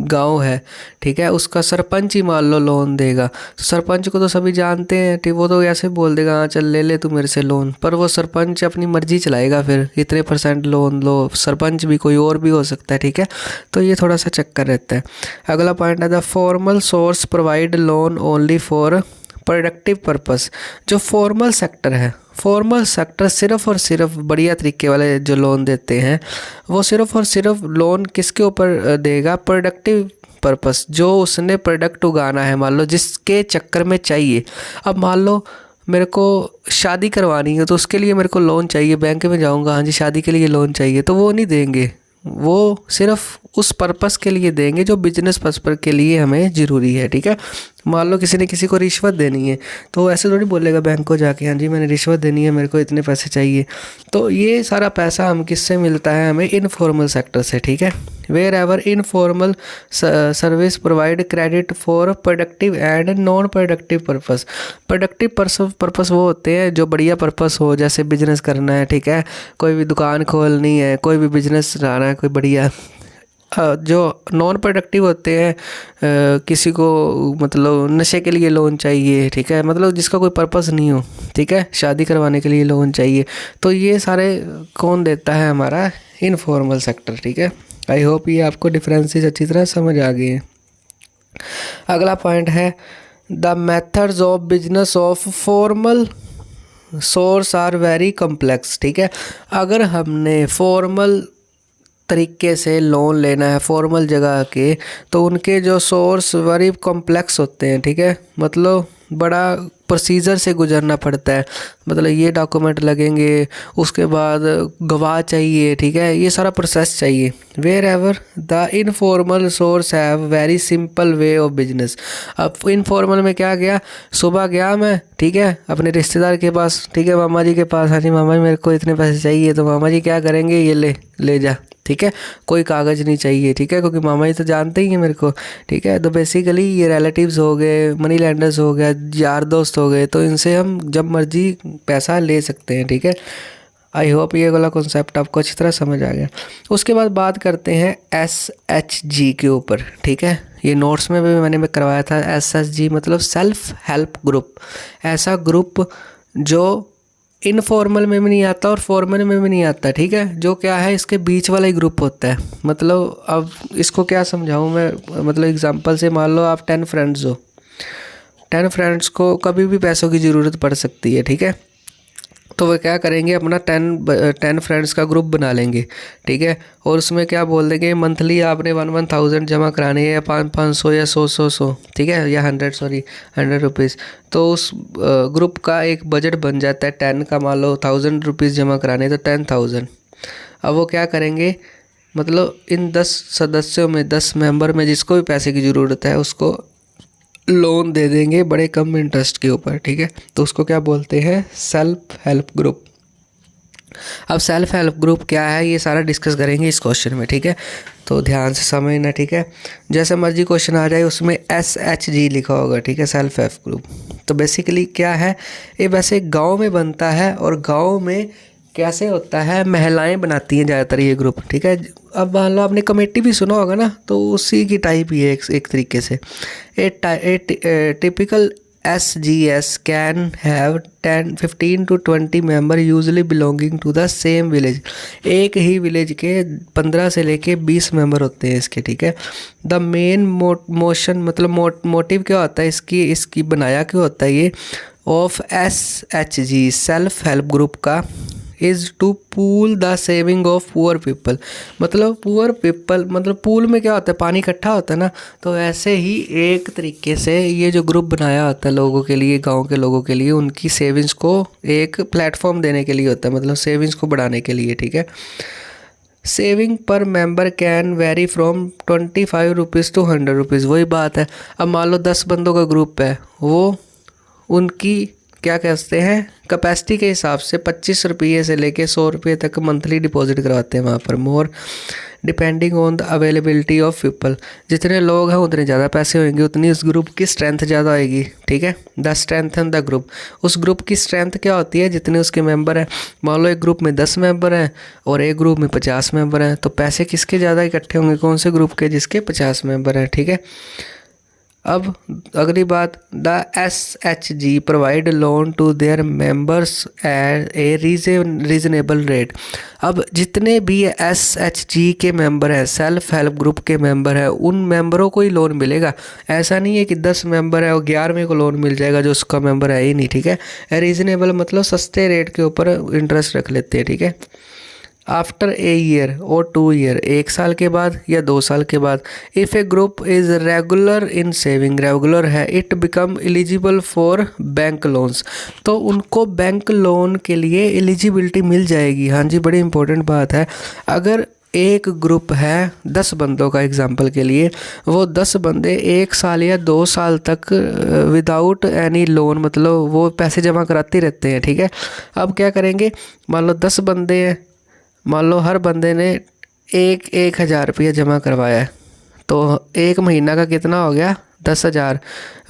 गांव है, ठीक है, उसका सरपंच ही मान लो लोन देगा, तो सरपंच को तो सभी जानते हैं, ठीक, वो तो ऐसे बोल देगा हाँ चल ले ले तू मेरे से लोन, पर वो सरपंच अपनी मर्जी चलाएगा, फिर इतने % लोन लो, सरपंच भी कोई और भी हो सकता है। ठीक है, तो ये थोड़ा सा चक्कर रहता है। अगला पॉइंट है, the formal source provide loan only for productive purpose. जो फॉर्मल सेक्टर है, फॉर्मल सेक्टर सिर्फ और सिर्फ बढ़िया तरीके वाले जो लोन देते हैं, वो सिर्फ और सिर्फ लोन किसके ऊपर देगा, प्रोडक्टिव पर्पस, जो उसने प्रोडक्ट उगाना है, मान लो जिसके चक्कर में चाहिए। अब मान लो मेरे को शादी करवानी है, तो उसके लिए मेरे को लोन चाहिए, बैंक में जाऊंगा, हाँ जी शादी के लिए लोन चाहिए, तो वो नहीं देंगे, वो सिर्फ उस पर्पस के लिए देंगे जो बिजनेस पर्पस के लिए हमें ज़रूरी है। ठीक है, मान लो किसी ने किसी को रिश्वत देनी है, तो ऐसे थोड़ी बोलेगा बैंक को जाके, हाँ जी मैंने रिश्वत देनी है, मेरे को इतने पैसे चाहिए। तो ये सारा पैसा हम किससे मिलता है, हमें इनफॉर्मल सेक्टर से। ठीक है, wherever informal service provide credit for productive and non productive purpose. Productive purpose वो होते हैं जो बढ़िया पर्पस हो, जैसे बिजनेस करना है, ठीक है, कोई भी दुकान खोलनी है, कोई भी बिजनेस चलाना है, कोई बढ़िया। जो नॉन प्रोडक्टिव होते हैं, किसी को मतलब नशे के लिए लोन चाहिए, ठीक है, मतलब जिसका कोई पर्पस नहीं हो, ठीक है, शादी करवाने के लिए लोन चाहिए, तो ये सारे कौन देता है, हमारा इनफॉर्मल सेक्टर। ठीक है, आई होप ये आपको डिफरेंसेस अच्छी तरह समझ आ गए हैं। अगला पॉइंट है, the methods of business of formal source are very complex. ठीक है, अगर हमने फॉर्मल तरीके से लोन लेना है फॉर्मल जगह के, तो उनके जो सोर्स वेरी कॉम्प्लेक्स होते हैं। ठीक है, मतलब बड़ा प्रोसीजर से गुजरना पड़ता है, मतलब ये डॉक्यूमेंट लगेंगे, उसके बाद गवाह चाहिए, ठीक है, ये सारा प्रोसेस चाहिए। Wherever the informal source have very simple way of business. अब इनफॉर्मल में क्या गया, सुबह गया मैं, ठीक है, अपने रिश्तेदार के पास, ठीक है, मामा जी के पास, हाँ जी मामा जी मेरे को इतने पैसे चाहिए, तो मामा जी क्या करेंगे, ये ले जा, ठीक है, कोई कागज़ नहीं चाहिए, ठीक है, क्योंकि मामा जी तो जानते ही हैं मेरे को। ठीक है, तो बेसिकली ये रिलेटिव्स हो गए, मनी लैंडर्स हो गए, यार दोस्त हो गए, तो इनसे हम जब मर्जी पैसा ले सकते हैं। ठीक है, आई होप ये वाला कॉन्सेप्ट आपको अच्छी तरह समझ आ गया। उसके बाद बात करते हैं SHG के ऊपर। ठीक है, ये नोट्स में भी मैंने करवाया था। SHG मतलब सेल्फ हेल्प ग्रुप, ऐसा ग्रुप जो इनफॉर्मल में भी नहीं आता और फॉर्मल में भी नहीं आता। ठीक है, जो क्या है इसके बीच वाला ही ग्रुप होता है। मतलब अब इसको क्या समझाऊं मैं, मतलब एग्जांपल से मान लो आप 10 फ्रेंड्स हो, 10 फ्रेंड्स को कभी भी पैसों की ज़रूरत पड़ सकती है। ठीक है, तो वो क्या करेंगे, अपना 10 फ्रेंड्स का ग्रुप बना लेंगे। ठीक है, और उसमें क्या बोल देंगे, मंथली आपने 1,000 जमा कराने हैं, या 500 या 100, ठीक है, या 100 रुपीज़। तो उस ग्रुप का एक बजट बन जाता है 10 का, मान लो 1,000 रुपीज़ जमा कराने, तो 10,000। अब वो क्या करेंगे, मतलब इन 10 सदस्यों में, 10 मेंबर में जिसको भी पैसे की ज़रूरत है उसको लोन दे देंगे बड़े कम इंटरेस्ट के ऊपर। ठीक है, तो उसको क्या बोलते हैं, सेल्फ हेल्प ग्रुप। अब सेल्फ हेल्प ग्रुप क्या है, ये सारा डिस्कस करेंगे इस क्वेश्चन में। ठीक है, तो ध्यान से समझना। ठीक है, जैसे मर्जी क्वेश्चन आ जाए उसमें SHG लिखा होगा। ठीक है, सेल्फ हेल्प ग्रुप। तो बेसिकली क्या है, ये वैसे गाँव में बनता है, और गाँव में कैसे होता है, महिलाएं बनाती हैं ज़्यादातर ये ग्रुप। ठीक है, अब मान लो आपने कमेटी भी सुना होगा ना, तो उसी की टाइप ही है एक तरीके से। A typical SGS can have 15 to 20 member usually belonging to the same village. एक ही विलेज के 15 से लेके 20 मेंबर होते हैं इसके, ठीक है। द मेन मोशन मतलब मोटिव क्या होता है इसकी बनाया क्यों होता है ये of SHG self help group का is to pool the saving of poor people. मतलब पुअर पीपल मतलब पूल में क्या होता है, पानी इकट्ठा होता है ना, तो ऐसे ही एक तरीके से ये जो ग्रुप बनाया होता है लोगों के लिए, गांव के लोगों के लिए, उनकी सेविंग्स को एक प्लेटफॉर्म देने के लिए होता है, मतलब सेविंग्स को बढ़ाने के लिए, ठीक है। सेविंग पर member can vary from 25 rupees to 100 rupees. वही बात है, अब मान लो 10 बंदों का ग्रुप है, वो उनकी क्या कहते हैं कैपेसिटी के हिसाब से 25 रुपये से लेके 100 रुपये तक मंथली डिपॉजिट करवाते हैं वहाँ पर। More depending on the availability of people, जितने लोग हैं उतने ज़्यादा पैसे होंगे, उतनी उस ग्रुप की स्ट्रेंथ ज़्यादा होएगी, ठीक है। The strength and the group, उस ग्रुप की स्ट्रेंथ क्या होती है, जितने उसके मेंबर हैं। मान लो एक ग्रुप में 10 मेंबर हैं और एक ग्रुप में 50 मेंबर हैं, तो पैसे किसके ज़्यादा इकट्ठे होंगे, कौन से ग्रुप के, जिसके 50 मेंबर हैं, ठीक है। अब अगली बात, the SHG provide loan to their members at a reasonable rate. अब जितने भी SHG के मेंबर हैं, सेल्फ हेल्प ग्रुप के मेंबर हैं, उन मेंबरों को ही लोन मिलेगा। ऐसा नहीं है कि 10 मेंबर है और 11वें को लोन मिल जाएगा जो उसका मेंबर है ही नहीं, ठीक है। रीजनेबल मतलब सस्ते रेट के ऊपर इंटरेस्ट रख लेते हैं, ठीक है। आफ्टर ए ईयर और 2 ईयर, 1 साल के बाद या 2 साल के बाद, if a group is regular in saving, regular है, it become eligible for bank loans, तो उनको बैंक लोन के लिए एलिजिबिलिटी मिल जाएगी। हाँ जी, बड़ी इंपॉर्टेंट बात है। अगर एक ग्रुप है 10 बंदों का एग्जांपल के लिए, वो 10 बंदे 1 साल या 2 साल तक विदाउट एनी लोन मतलब वो पैसे जमा कराते रहते हैं, ठीक है। अब क्या करेंगे, मान लो 10 बंदे हैं, मान लो हर बंदे ने 1,000 रुपया जमा करवाया है, तो 1 महीना का कितना हो गया, 10,000।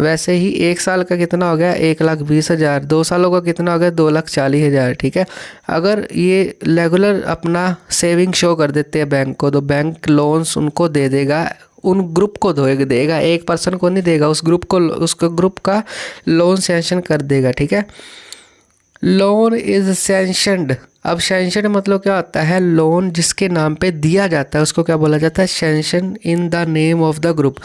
वैसे ही 1 साल का कितना हो गया, 1,20,000। 2 सालों का कितना हो गया, 2,40,000, ठीक है। अगर ये रेगुलर अपना सेविंग शो कर देते हैं बैंक को, तो बैंक लोन्स उनको दे देगा, उन ग्रुप को देगा, एक पर्सन को नहीं देगा, उस ग्रुप का लोन सैंक्शन कर देगा, ठीक है। लोन इज सैंक्शनड, अब सैंक्शन मतलब क्या होता है, लोन जिसके नाम पे दिया जाता है उसको क्या बोला जाता है, sanction in the name of the group.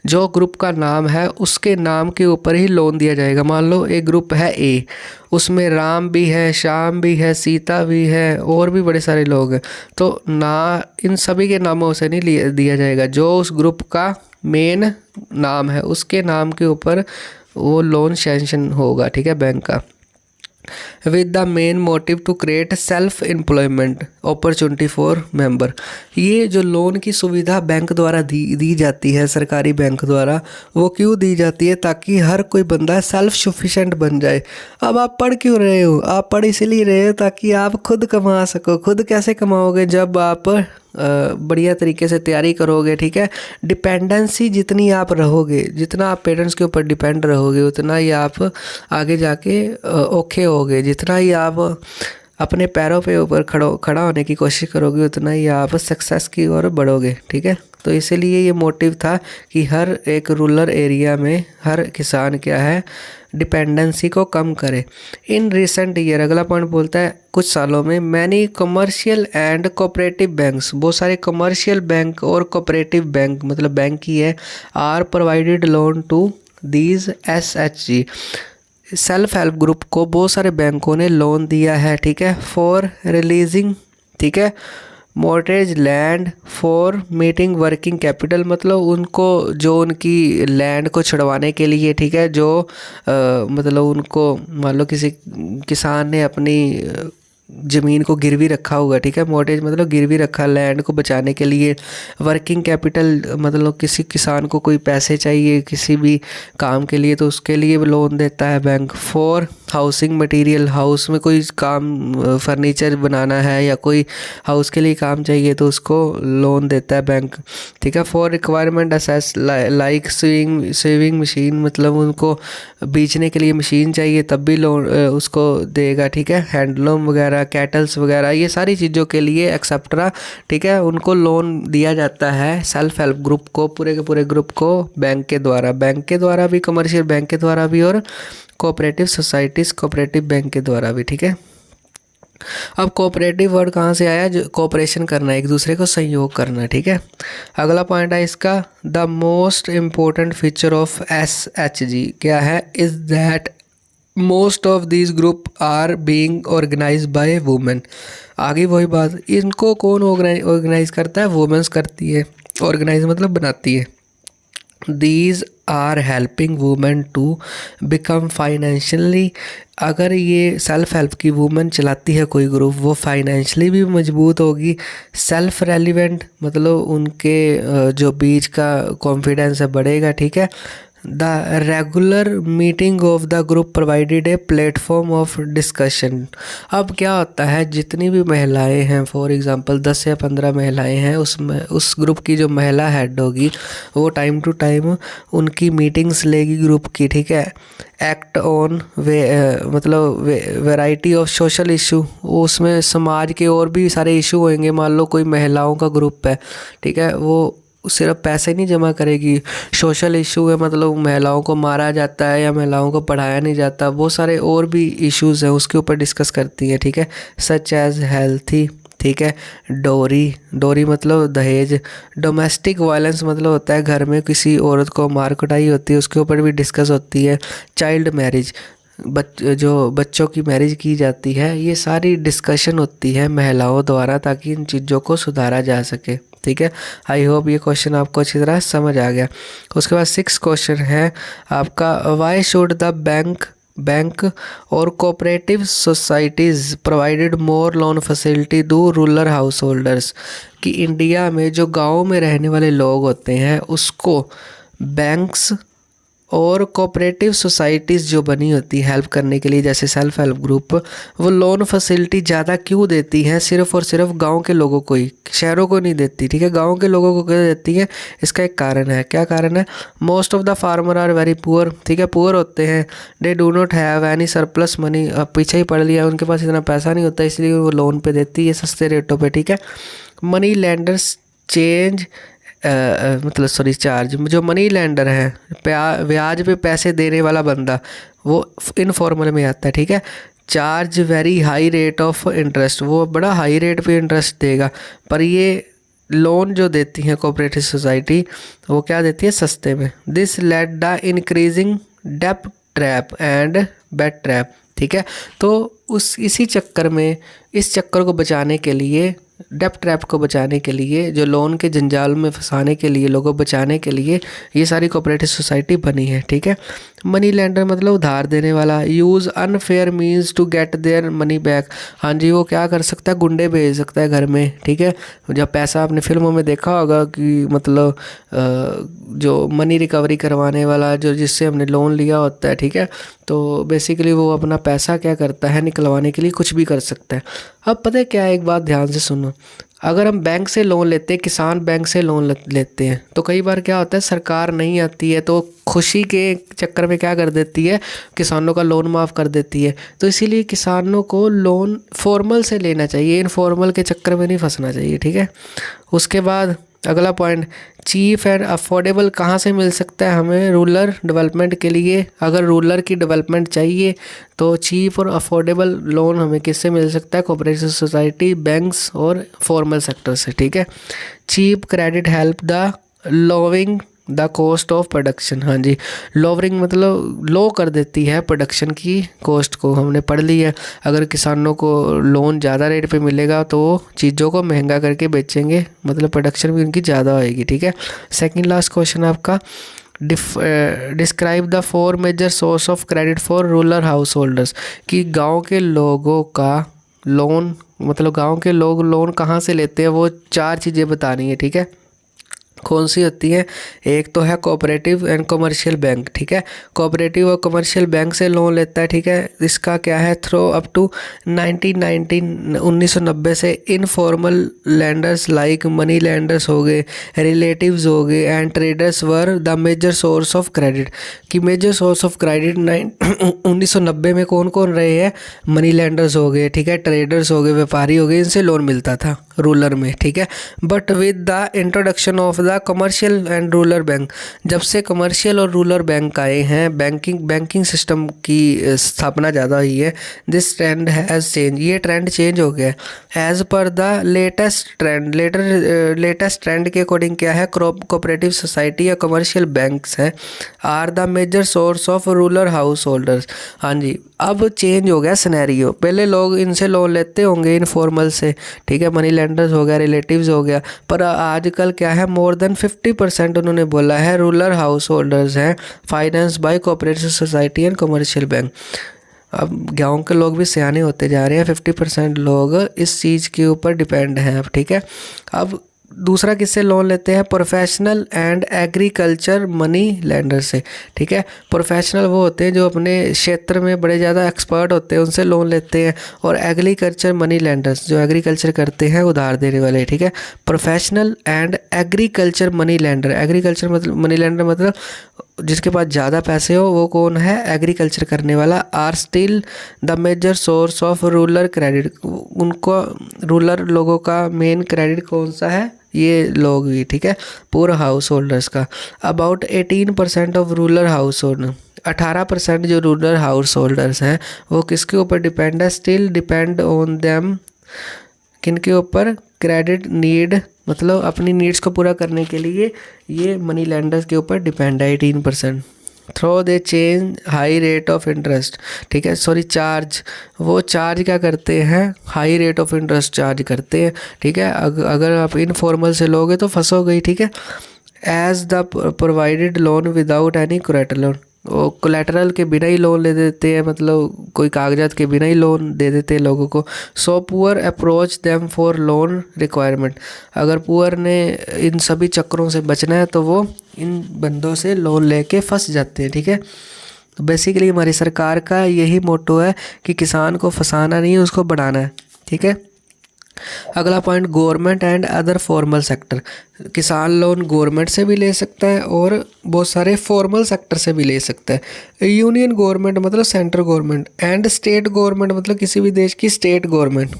जो ग्रुप का नाम है उसके नाम के ऊपर ही लोन दिया जाएगा। मान लो एक ग्रुप है ए, उसमें राम भी है, श्याम भी है, सीता भी है, और भी बड़े सारे लोग हैं, तो ना इन सभी के नामों से नहीं दिया जाएगा, जो उस ग्रुप का मेन नाम है उसके नाम के ऊपर वो लोन सैंक्शन होगा, ठीक है, बैंक का। With the main motive to create self employment opportunity for member. ये जो लोन की सुविधा बैंक द्वारा दी जाती है, सरकारी बैंक द्वारा, वो क्यों दी जाती है, ताकि हर कोई बंदा सेल्फ सफिशिएंट बन जाए। अब आप पढ़ क्यों रहे हो, आप पढ़ इसलिए रहे हो ताकि आप खुद कमा सको। खुद कैसे कमाओगे, जब आप बढ़िया तरीके से तैयारी करोगे, ठीक है। डिपेंडेंसी जितनी आप रहोगे, जितना आप पेरेंट्स के ऊपर डिपेंड रहोगे, उतना ही आप आगे जाके ओके होगे। जितना ही आप अपने पैरों पे ऊपर खड़ा होने की कोशिश करोगे, उतना ही आप सक्सेस की ओर बढ़ोगे, ठीक है। तो इसीलिए ये मोटिव था कि हर एक रूरल एरिया में हर किसान क्या है, डिपेंडेंसी को कम करे। इन रिसेंट ईयर, अगला पॉइंट बोलता है कुछ सालों में, many commercial and cooperative banks, बहुत सारे कमर्शियल बैंक और कोऑपरेटिव बैंक मतलब बैंक ही है, are provided loan to these SHG self help group को बहुत सारे बैंकों ने लोन दिया है, ठीक है। फॉर रिलीजिंग, ठीक है, mortgage land for meeting working capital, मतलब उनको जो उनकी लैंड को छुड़वाने के लिए, ठीक है, जो मतलब उनको मान लो किसी किसान ने अपनी ज़मीन को गिरवी रखा होगा, ठीक है। मॉर्गेज मतलब गिरवी रखा लैंड को बचाने के लिए। वर्किंग कैपिटल मतलब किसी किसान को कोई पैसे चाहिए किसी भी काम के लिए, तो उसके लिए लोन देता है bank. For housing material, house में कोई काम फर्नीचर बनाना है या कोई हाउस के लिए काम चाहिए तो उसको लोन देता है बैंक, ठीक है। For requirement assess like saving machine, मतलब उनको बेचने के लिए मशीन चाहिए तब भी लोन उसको देगा, ठीक है। हैंडलूम वगैरह, कैटल्स वगैरह, ये सारी चीज़ों के लिए एक्सेट्रा, ठीक है, उनको लोन दिया जाता है सेल्फ हेल्प ग्रुप को, पूरे के पूरे ग्रुप को बैंक के द्वारा भी, कमर्शियल बैंक के द्वारा भी, और कोऑपरेटिव सोसाइटीज़ कोऑपरेटिव बैंक के द्वारा भी, ठीक है। अब कोऑपरेटिव वर्ड कहाँ से आया? जो कोऑपरेशन करना, एक दूसरे को सहयोग करना, ठीक है। अगला पॉइंट है इसका, the most important feature of SHG क्या है? Is that most of this group are being organise by women. आगे वही बात, इनको कौन ऑर्गेनाइज करता है? वुमेन्स करती है। ऑर्गेनाइज मतलब बनाती है। These are helping women to become financially, अगर ये सेल्फ हेल्प की वुमेन चलाती है कोई ग्रुप, वो फाइनेंशियली भी मजबूत होगी। सेल्फ रेलिवेंट मतलब उनके जो बीच का कॉन्फिडेंस है बढ़ेगा, ठीक है। The regular meeting of the group provided a platform of discussion. अब क्या होता है, जितनी भी महिलाएं हैं, फॉर एग्जांपल 10 या 15 महिलाएं हैं, उसमें उस ग्रुप की जो महिला हेड होगी वो टाइम टू टाइम उनकी मीटिंग्स लेगी ग्रुप की, ठीक है। एक्ट ऑन मतलब वैरायटी ऑफ सोशल इशू, उसमें समाज के और भी सारे इशू होंगे। मान लो कोई महिलाओं का ग्रुप है, ठीक है, वो सिर्फ पैसे नहीं जमा करेगी, सोशल इशू है, मतलब महिलाओं को मारा जाता है या महिलाओं को पढ़ाया नहीं जाता, बहुत सारे और भी इश्यूज़ हैं, उसके ऊपर डिस्कस करती है, ठीक है। सच एज हेल्थी, ठीक है। डोरी मतलब दहेज। डोमेस्टिक वायलेंस मतलब होता है घर में किसी औरत को मार कुटाई होती है, उसके ऊपर भी डिस्कस होती है। चाइल्ड मैरिज, जो बच्चों की मैरिज की जाती है, ये सारी डिस्कशन होती है महिलाओं द्वारा, ताकि इन चीज़ों को सुधारा जा सके, ठीक है। आई होप ये क्वेश्चन आपको अच्छी तरह समझ आ गया। उसके बाद 6 क्वेश्चन है आपका, वाई शुड द बैंक और cooperative societies provided more loan facility to rural house holders. कि इंडिया में जो गाँव में रहने वाले लोग होते हैं उसको बैंक्स और कोऑपरेटिव सोसाइटीज़ जो बनी होती है हेल्प करने के लिए, जैसे सेल्फ हेल्प ग्रुप, वो लोन फैसिलिटी ज़्यादा क्यों देती हैं? सिर्फ़ और सिर्फ गांव के लोगों को ही, शहरों को नहीं देती, ठीक है। गांव के लोगों को क्यों देती हैं? इसका एक कारण है। क्या कारण है? Most of the farmer are very poor, ठीक है, पुअर होते हैं। They do not have any surplus money, पीछे ही पढ़ लिया, उनके पास इतना पैसा नहीं होता, इसलिए वो लोन पे देती है सस्ते रेटों पे, ठीक है। मनी लैंडर्स चेंज मतलब सॉरी चार्ज, जो मनी लैंडर है, ब्याज पे पैसे देने वाला बंदा, वो इनफॉर्मल में आता है, ठीक है। Charge very high rate of interest, वो बड़ा हाई रेट पे इंटरेस्ट देगा। पर ये लोन जो देती हैं कोऑपरेटिव सोसाइटी, वो क्या देती है? सस्ते में। दिस लेड द इंक्रीजिंग डेब्ट ट्रैप एंड बेट ट्रैप, ठीक है। तो इसी चक्कर में, इस चक्कर को बचाने के लिए, डेब्ट ट्रैप को बचाने के लिए, जो लोन के जंजाल में फंसाने के लिए, लोगों को बचाने के लिए ये सारी कोऑपरेटिव सोसाइटी बनी है, ठीक है। मनी लेंडर मतलब उधार देने वाला। Use unfair means to get their money back, हाँ जी, वो क्या कर सकता है? गुंडे भेज सकता है घर में, ठीक है। जब पैसा आपने फिल्मों में देखा होगा कि मतलब जो मनी रिकवरी करवाने वाला, जो जिससे हमने लोन लिया होता है, ठीक है, तो बेसिकली वो अपना पैसा क्या करता है? निकलवाने के लिए कुछ भी कर सकता है। अब पता है क्या है, एक बात ध्यान से सुनो, अगर हम बैंक से लोन लेते हैं, किसान बैंक से लोन लेते हैं, तो कई बार क्या होता है, सरकार नहीं आती है तो खुशी के चक्कर में क्या कर देती है? किसानों का लोन माफ़ कर देती है। तो इसीलिए किसानों को लोन फॉर्मल से लेना चाहिए, इनफॉर्मल के चक्कर में नहीं फंसना चाहिए, ठीक है। उसके बाद अगला पॉइंट, चीप एंड अफोर्डेबल कहाँ से मिल सकता है हमें? रूरल डेवलपमेंट के लिए, अगर रूरल की डेवलपमेंट चाहिए तो चीप और अफोर्डेबल लोन हमें किससे मिल सकता है? कोऑपरेटिव सोसाइटी, बैंक्स और फॉर्मल सेक्टर से, ठीक है। Cheap credit help the lowing the cost of production, हाँ जी, लोवरिंग मतलब लो कर देती है प्रोडक्शन की कॉस्ट को, हमने पढ़ ली है। अगर किसानों को लोन ज़्यादा रेट पे मिलेगा तो वो चीज़ों को महंगा करके बेचेंगे, मतलब प्रोडक्शन भी उनकी ज़्यादा होएगी, ठीक है। सेकंड लास्ट क्वेश्चन आपका, describe the 4 major source of credit for rural house holders. कि गाँव के लोगों का लोन, मतलब गाँव के लोग लोन कहाँ से लेते हैं, वो 4 चीज़ें बतानी है, ठीक है। कौन सी होती है? एक तो है कोऑपरेटिव एंड कमर्शियल बैंक, ठीक है। कोऑपरेटिव और कमर्शियल बैंक से लोन लेता है, ठीक है। इसका क्या है, थ्रो अप टू 1990 से informal lenders like money lenders हो गए, रिलेटिव्स हो गए and traders were the major source of credit. कि मेजर सोर्स ऑफ क्रेडिट 1990 में कौन कौन रहे हैं? मनी लैंडर्स हो गए, ठीक है, ट्रेडर्स हो गए, व्यापारी हो गए, इनसे लोन मिलता था रूरल में, ठीक है। But with the introduction of the commercial and rural bank, जब से कमर्शियल और रूरल बैंक आए हैं, बैंकिंग सिस्टम की स्थापना ज़्यादा हुई है, दिस ट्रेंड हैज़ चेंज, ये ट्रेंड चेंज हो गया। As per the latest trend के अकॉर्डिंग क्या है, कोऑपरेटिव सोसाइटी या कमर्शियल बैंक्स हैं are the major source of rural house holders. हाँ जी, अब चेंज हो गया सिनेरियो। पहले लोग इनसे लोन लेते होंगे इनफॉर्मल से, ठीक है, मनी लैंडर्स हो गया, रिलेटिव्स हो गया, पर आजकल क्या है, मोर देन 50% उन्होंने बोला है रूरल हाउस होल्डर्स हैं finance by cooperative society and commercial bank. अब गाँव के लोग भी सियाने होते जा रहे हैं, 50% लोग इस चीज़ के ऊपर डिपेंड हैं अब, ठीक है। अब दूसरा किससे लोन लेते हैं? Professional and agriculture money lender से, ठीक है। प्रोफेशनल वो होते हैं जो अपने क्षेत्र में बड़े ज़्यादा एक्सपर्ट होते हैं, उनसे लोन लेते हैं। और एग्रीकल्चर मनी लैंडर्स जो एग्रीकल्चर करते हैं, उधार देने वाले, ठीक है। Professional and agriculture money lender, agriculture मतलब मनी लैंडर मतलब जिसके पास ज़्यादा पैसे हो, वो कौन है? एग्रीकल्चर करने वाला। Are still the major source of rural credit, उनको रूरल लोगों का मेन क्रेडिट कौन सा है? ये लोग भी, ठीक है, पूरा हाउस होल्डर्स का। About 18% of rural house holder, 18% जो रूरल हाउस होल्डर्स हैं वो किसके ऊपर डिपेंड है? स्टिल डिपेंड ऑन देम, किनके ऊपर? क्रेडिट नीड, मतलब अपनी नीड्स को पूरा करने के लिए ये मनी लैंडर्स के ऊपर डिपेंड है 18%। Through they change high rate of interest, ठीक है, सॉरी चार्ज, वो चार्ज क्या करते हैं? High rate of interest charge करते हैं, ठीक है। अगर आप इनफॉर्मल से लोगे तो फंसोगे, ठीक है। As the provided loan without any collateral, वो कोलेटरल के बिना ही लोन ले देते हैं, मतलब कोई कागजात के बिना ही लोन दे देते हैं लोगों को। So poor approach them for loan requirement, अगर पुअर ने इन सभी चक्रों से बचना है तो वो इन बंदों से लोन लेके फंस जाते हैं, ठीक है। तो बेसिकली हमारी सरकार का यही मोटो है कि किसान को फंसाना नहीं है, उसको बढ़ाना है, ठीक है। अगला point, government and other formal sector. किसान लोन गवर्नमेंट से भी ले सकता है और बहुत सारे फॉर्मल सेक्टर से भी ले सकता है। यूनियन गवर्नमेंट मतलब central government, and state government मतलब किसी भी देश की state government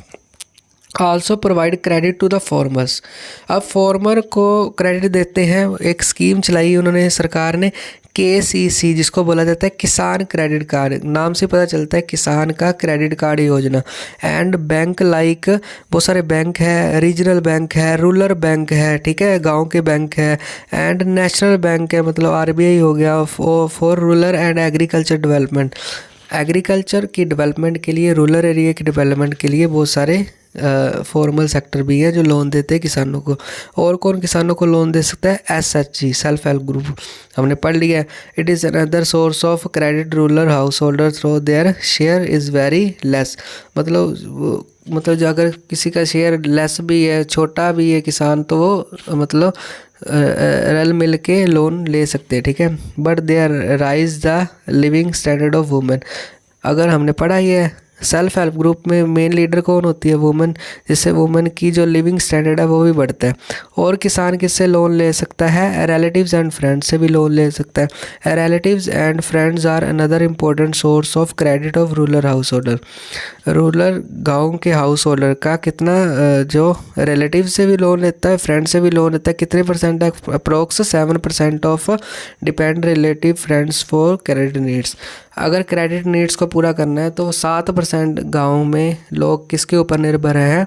also provide credit to the farmers. अब फार्मर को क्रेडिट देते हैं, एक स्कीम चलाई उन्होंने सरकार ने, KCC, जिसको बोला जाता है किसान क्रेडिट कार्ड, नाम से पता चलता है किसान का क्रेडिट कार्ड योजना। एंड बैंक लाइक बहुत सारे बैंक है, रीजनल बैंक है, रूरल बैंक है, ठीक है, गांव के बैंक है, एंड नेशनल बैंक है, मतलब RBI हो गया, for rural and agriculture development. Agriculture की डेवलपमेंट के लिए, रूरल एरिया की डेवलपमेंट के लिए बहुत सारे फॉर्मल सेक्टर भी है जो लोन देते हैं किसानों को। और कौन किसानों को लोन दे सकता है? SHG, सेल्फ हेल्प ग्रुप, हमने पढ़ लिया है। It is another source of credit rural house holder through their share is very less, मतलब जो अगर किसी का शेयर लेस भी है, छोटा भी है किसान, तो वो मतलब रल मिल के लोन ले सकते हैं, ठीक है। But there raise the living standard of women, अगर हमने पढ़ा ही है सेल्फ हेल्प ग्रुप में मेन लीडर कौन होती है? वुमेन, जिससे वुमेन की जो लिविंग स्टैंडर्ड है वो भी बढ़ता है। और किसान किससे लोन ले सकता है? रिलेटिव्स एंड फ्रेंड्स से भी लोन ले सकता है। Relatives and friends are another important source of credit of rural house holder. Rural गाँव के हाउस होल्डर का कितना जो रिलेटिव से भी लोन लेता है, फ्रेंड से भी लोन लेता है, कितने परसेंट है? Approx 7% of depend relative friends for credit needs. अगर क्रेडिट नीड्स को पूरा करना है तो 7% गाँव में लोग किसके ऊपर निर्भर हैं?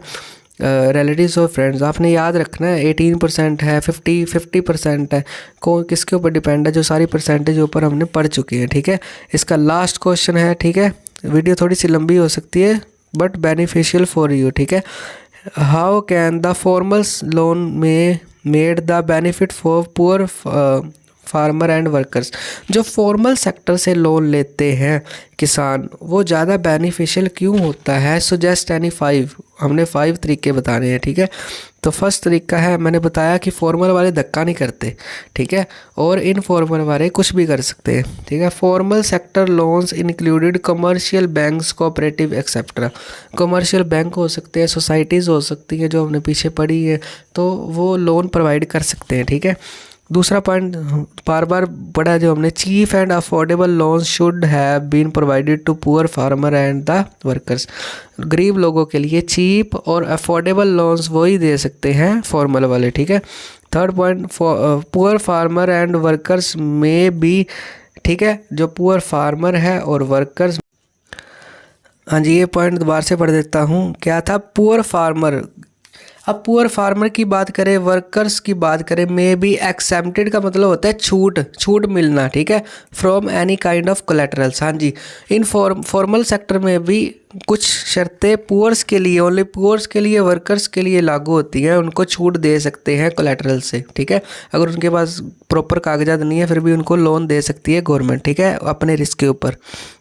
रिलेटिव्स और फ्रेंड्स। आपने याद रखना है 18% है, 50% है, कौन किसके ऊपर डिपेंड है? जो सारी परसेंटेज ऊपर हमने पढ़ चुके हैं, ठीक है। इसका लास्ट क्वेश्चन है, ठीक है, वीडियो थोड़ी सी लंबी हो सकती है बट बेनिफिशियल फॉर यू, ठीक है। How can the formal loan में made the benefit for poor farmer and workers. जो फॉर्मल सेक्टर से लोन लेते हैं किसान, वो ज़्यादा बेनिफिशियल क्यों होता है? सुजेस्ट एनी 5, हमने 5 तरीके बताने हैं, ठीक है। तो फर्स्ट तरीका है, मैंने बताया कि फॉर्मल वाले धक्का नहीं करते, ठीक है, और इनफॉर्मल वाले कुछ भी कर सकते हैं, ठीक है। Formal sector loans included commercial banks, cooperative etcetera. Commercial bank हो सकते हैं, सोसाइटीज़ हो सकती हैं जो हमने पीछे पढ़ी है, तो वो लोन प्रोवाइड कर सकते हैं, ठीक है। दूसरा पॉइंट बार बार पढ़ा जो हमने, cheap and affordable loans should have been provided to poor farmer and the workers. गरीब लोगों के लिए चीप और अफोर्डेबल लोन्स वही दे सकते हैं फॉर्मल वाले, ठीक है। Third point, poor farmer and workers में बी, ठीक है, जो पुअर फार्मर है और वर्कर्स, हाँ जी ये पॉइंट दोबारा से पढ़ देता हूँ, क्या था? Poor farmer. अब पुअर फार्मर की बात करें, वर्कर्स की बात करें, मे बी एक्सेप्टेड का मतलब होता है छूट मिलना, ठीक है, फ्रॉम एनी काइंड ऑफ कोलेटरल्स। हाँ जी, इन फॉर्मल सेक्टर में भी कुछ शर्तें पुअर्स के लिए, ओनली पुअर्स के लिए, वर्कर्स के लिए लागू होती हैं, उनको छूट दे सकते हैं कोलेटरल से, ठीक है। अगर उनके पास प्रॉपर कागजात नहीं है फिर भी उनको लोन दे सकती है गवर्नमेंट, ठीक है, अपने रिस्क के ऊपर,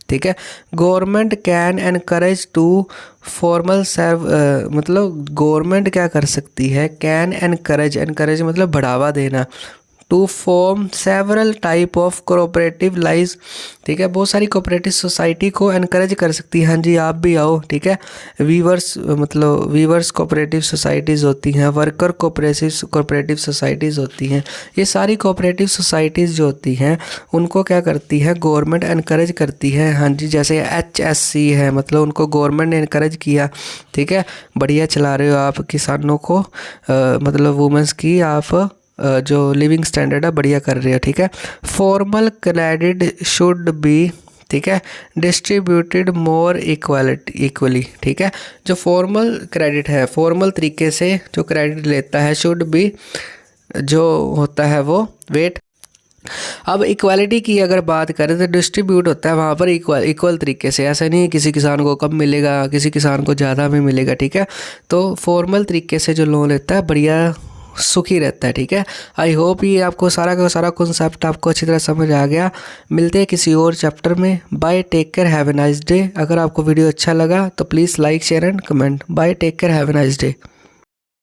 ठीक है। Government can encourage to formal serve, मतलब गवर्नमेंट क्या कर सकती है? कैन एनकरेज मतलब बढ़ावा देना, to form several type of cooperative लाइज, ठीक है, बहुत सारी कोऑपरेटिव सोसाइटी को एनकरेज कर सकती है। हाँ जी आप भी आओ, ठीक है। वीवर्स मतलब वीवर्स कोऑपरेटिव सोसाइटीज़ होती हैं, वर्कर कोऑपरेटिव सोसाइटीज़ होती हैं, ये सारी कोऑपरेटिव सोसाइटीज़ जो होती हैं उनको क्या करती है गवर्नमेंट एनकरेज करती है। हाँ जी, जैसे HSC है, मतलब उनको गवर्नमेंट ने एनकरेज किया, ठीक है, बढ़िया चला रहे हो आप किसानों को, मतलब वुमेंस की आप जो लिविंग स्टैंडर्ड है बढ़िया कर रहे हो, ठीक है। फॉर्मल क्रेडिट शुड बी, ठीक है, डिस्ट्रीब्यूटेड मोर इक्वली, ठीक है। जो फॉर्मल क्रेडिट है, फॉर्मल तरीके से जो क्रेडिट लेता है, शुड बी जो होता है वो वेट। अब इक्वालिटी की अगर बात करें तो डिस्ट्रीब्यूट होता है वहाँ पर इक्वल तरीके से, ऐसा नहीं है किसी किसान को कम मिलेगा किसी किसान को ज़्यादा भी मिलेगा, ठीक है। तो फॉर्मल तरीके से जो लोन लेता है बढ़िया सुखी रहता है, ठीक है। आई होप ये आपको सारा का सारा कॉन्सेप्ट आपको अच्छी तरह समझ आ गया। मिलते हैं किसी और चैप्टर में। Bye, take care, have a nice day. अगर आपको वीडियो अच्छा लगा तो please like share and comment. Bye, take care, have a nice day.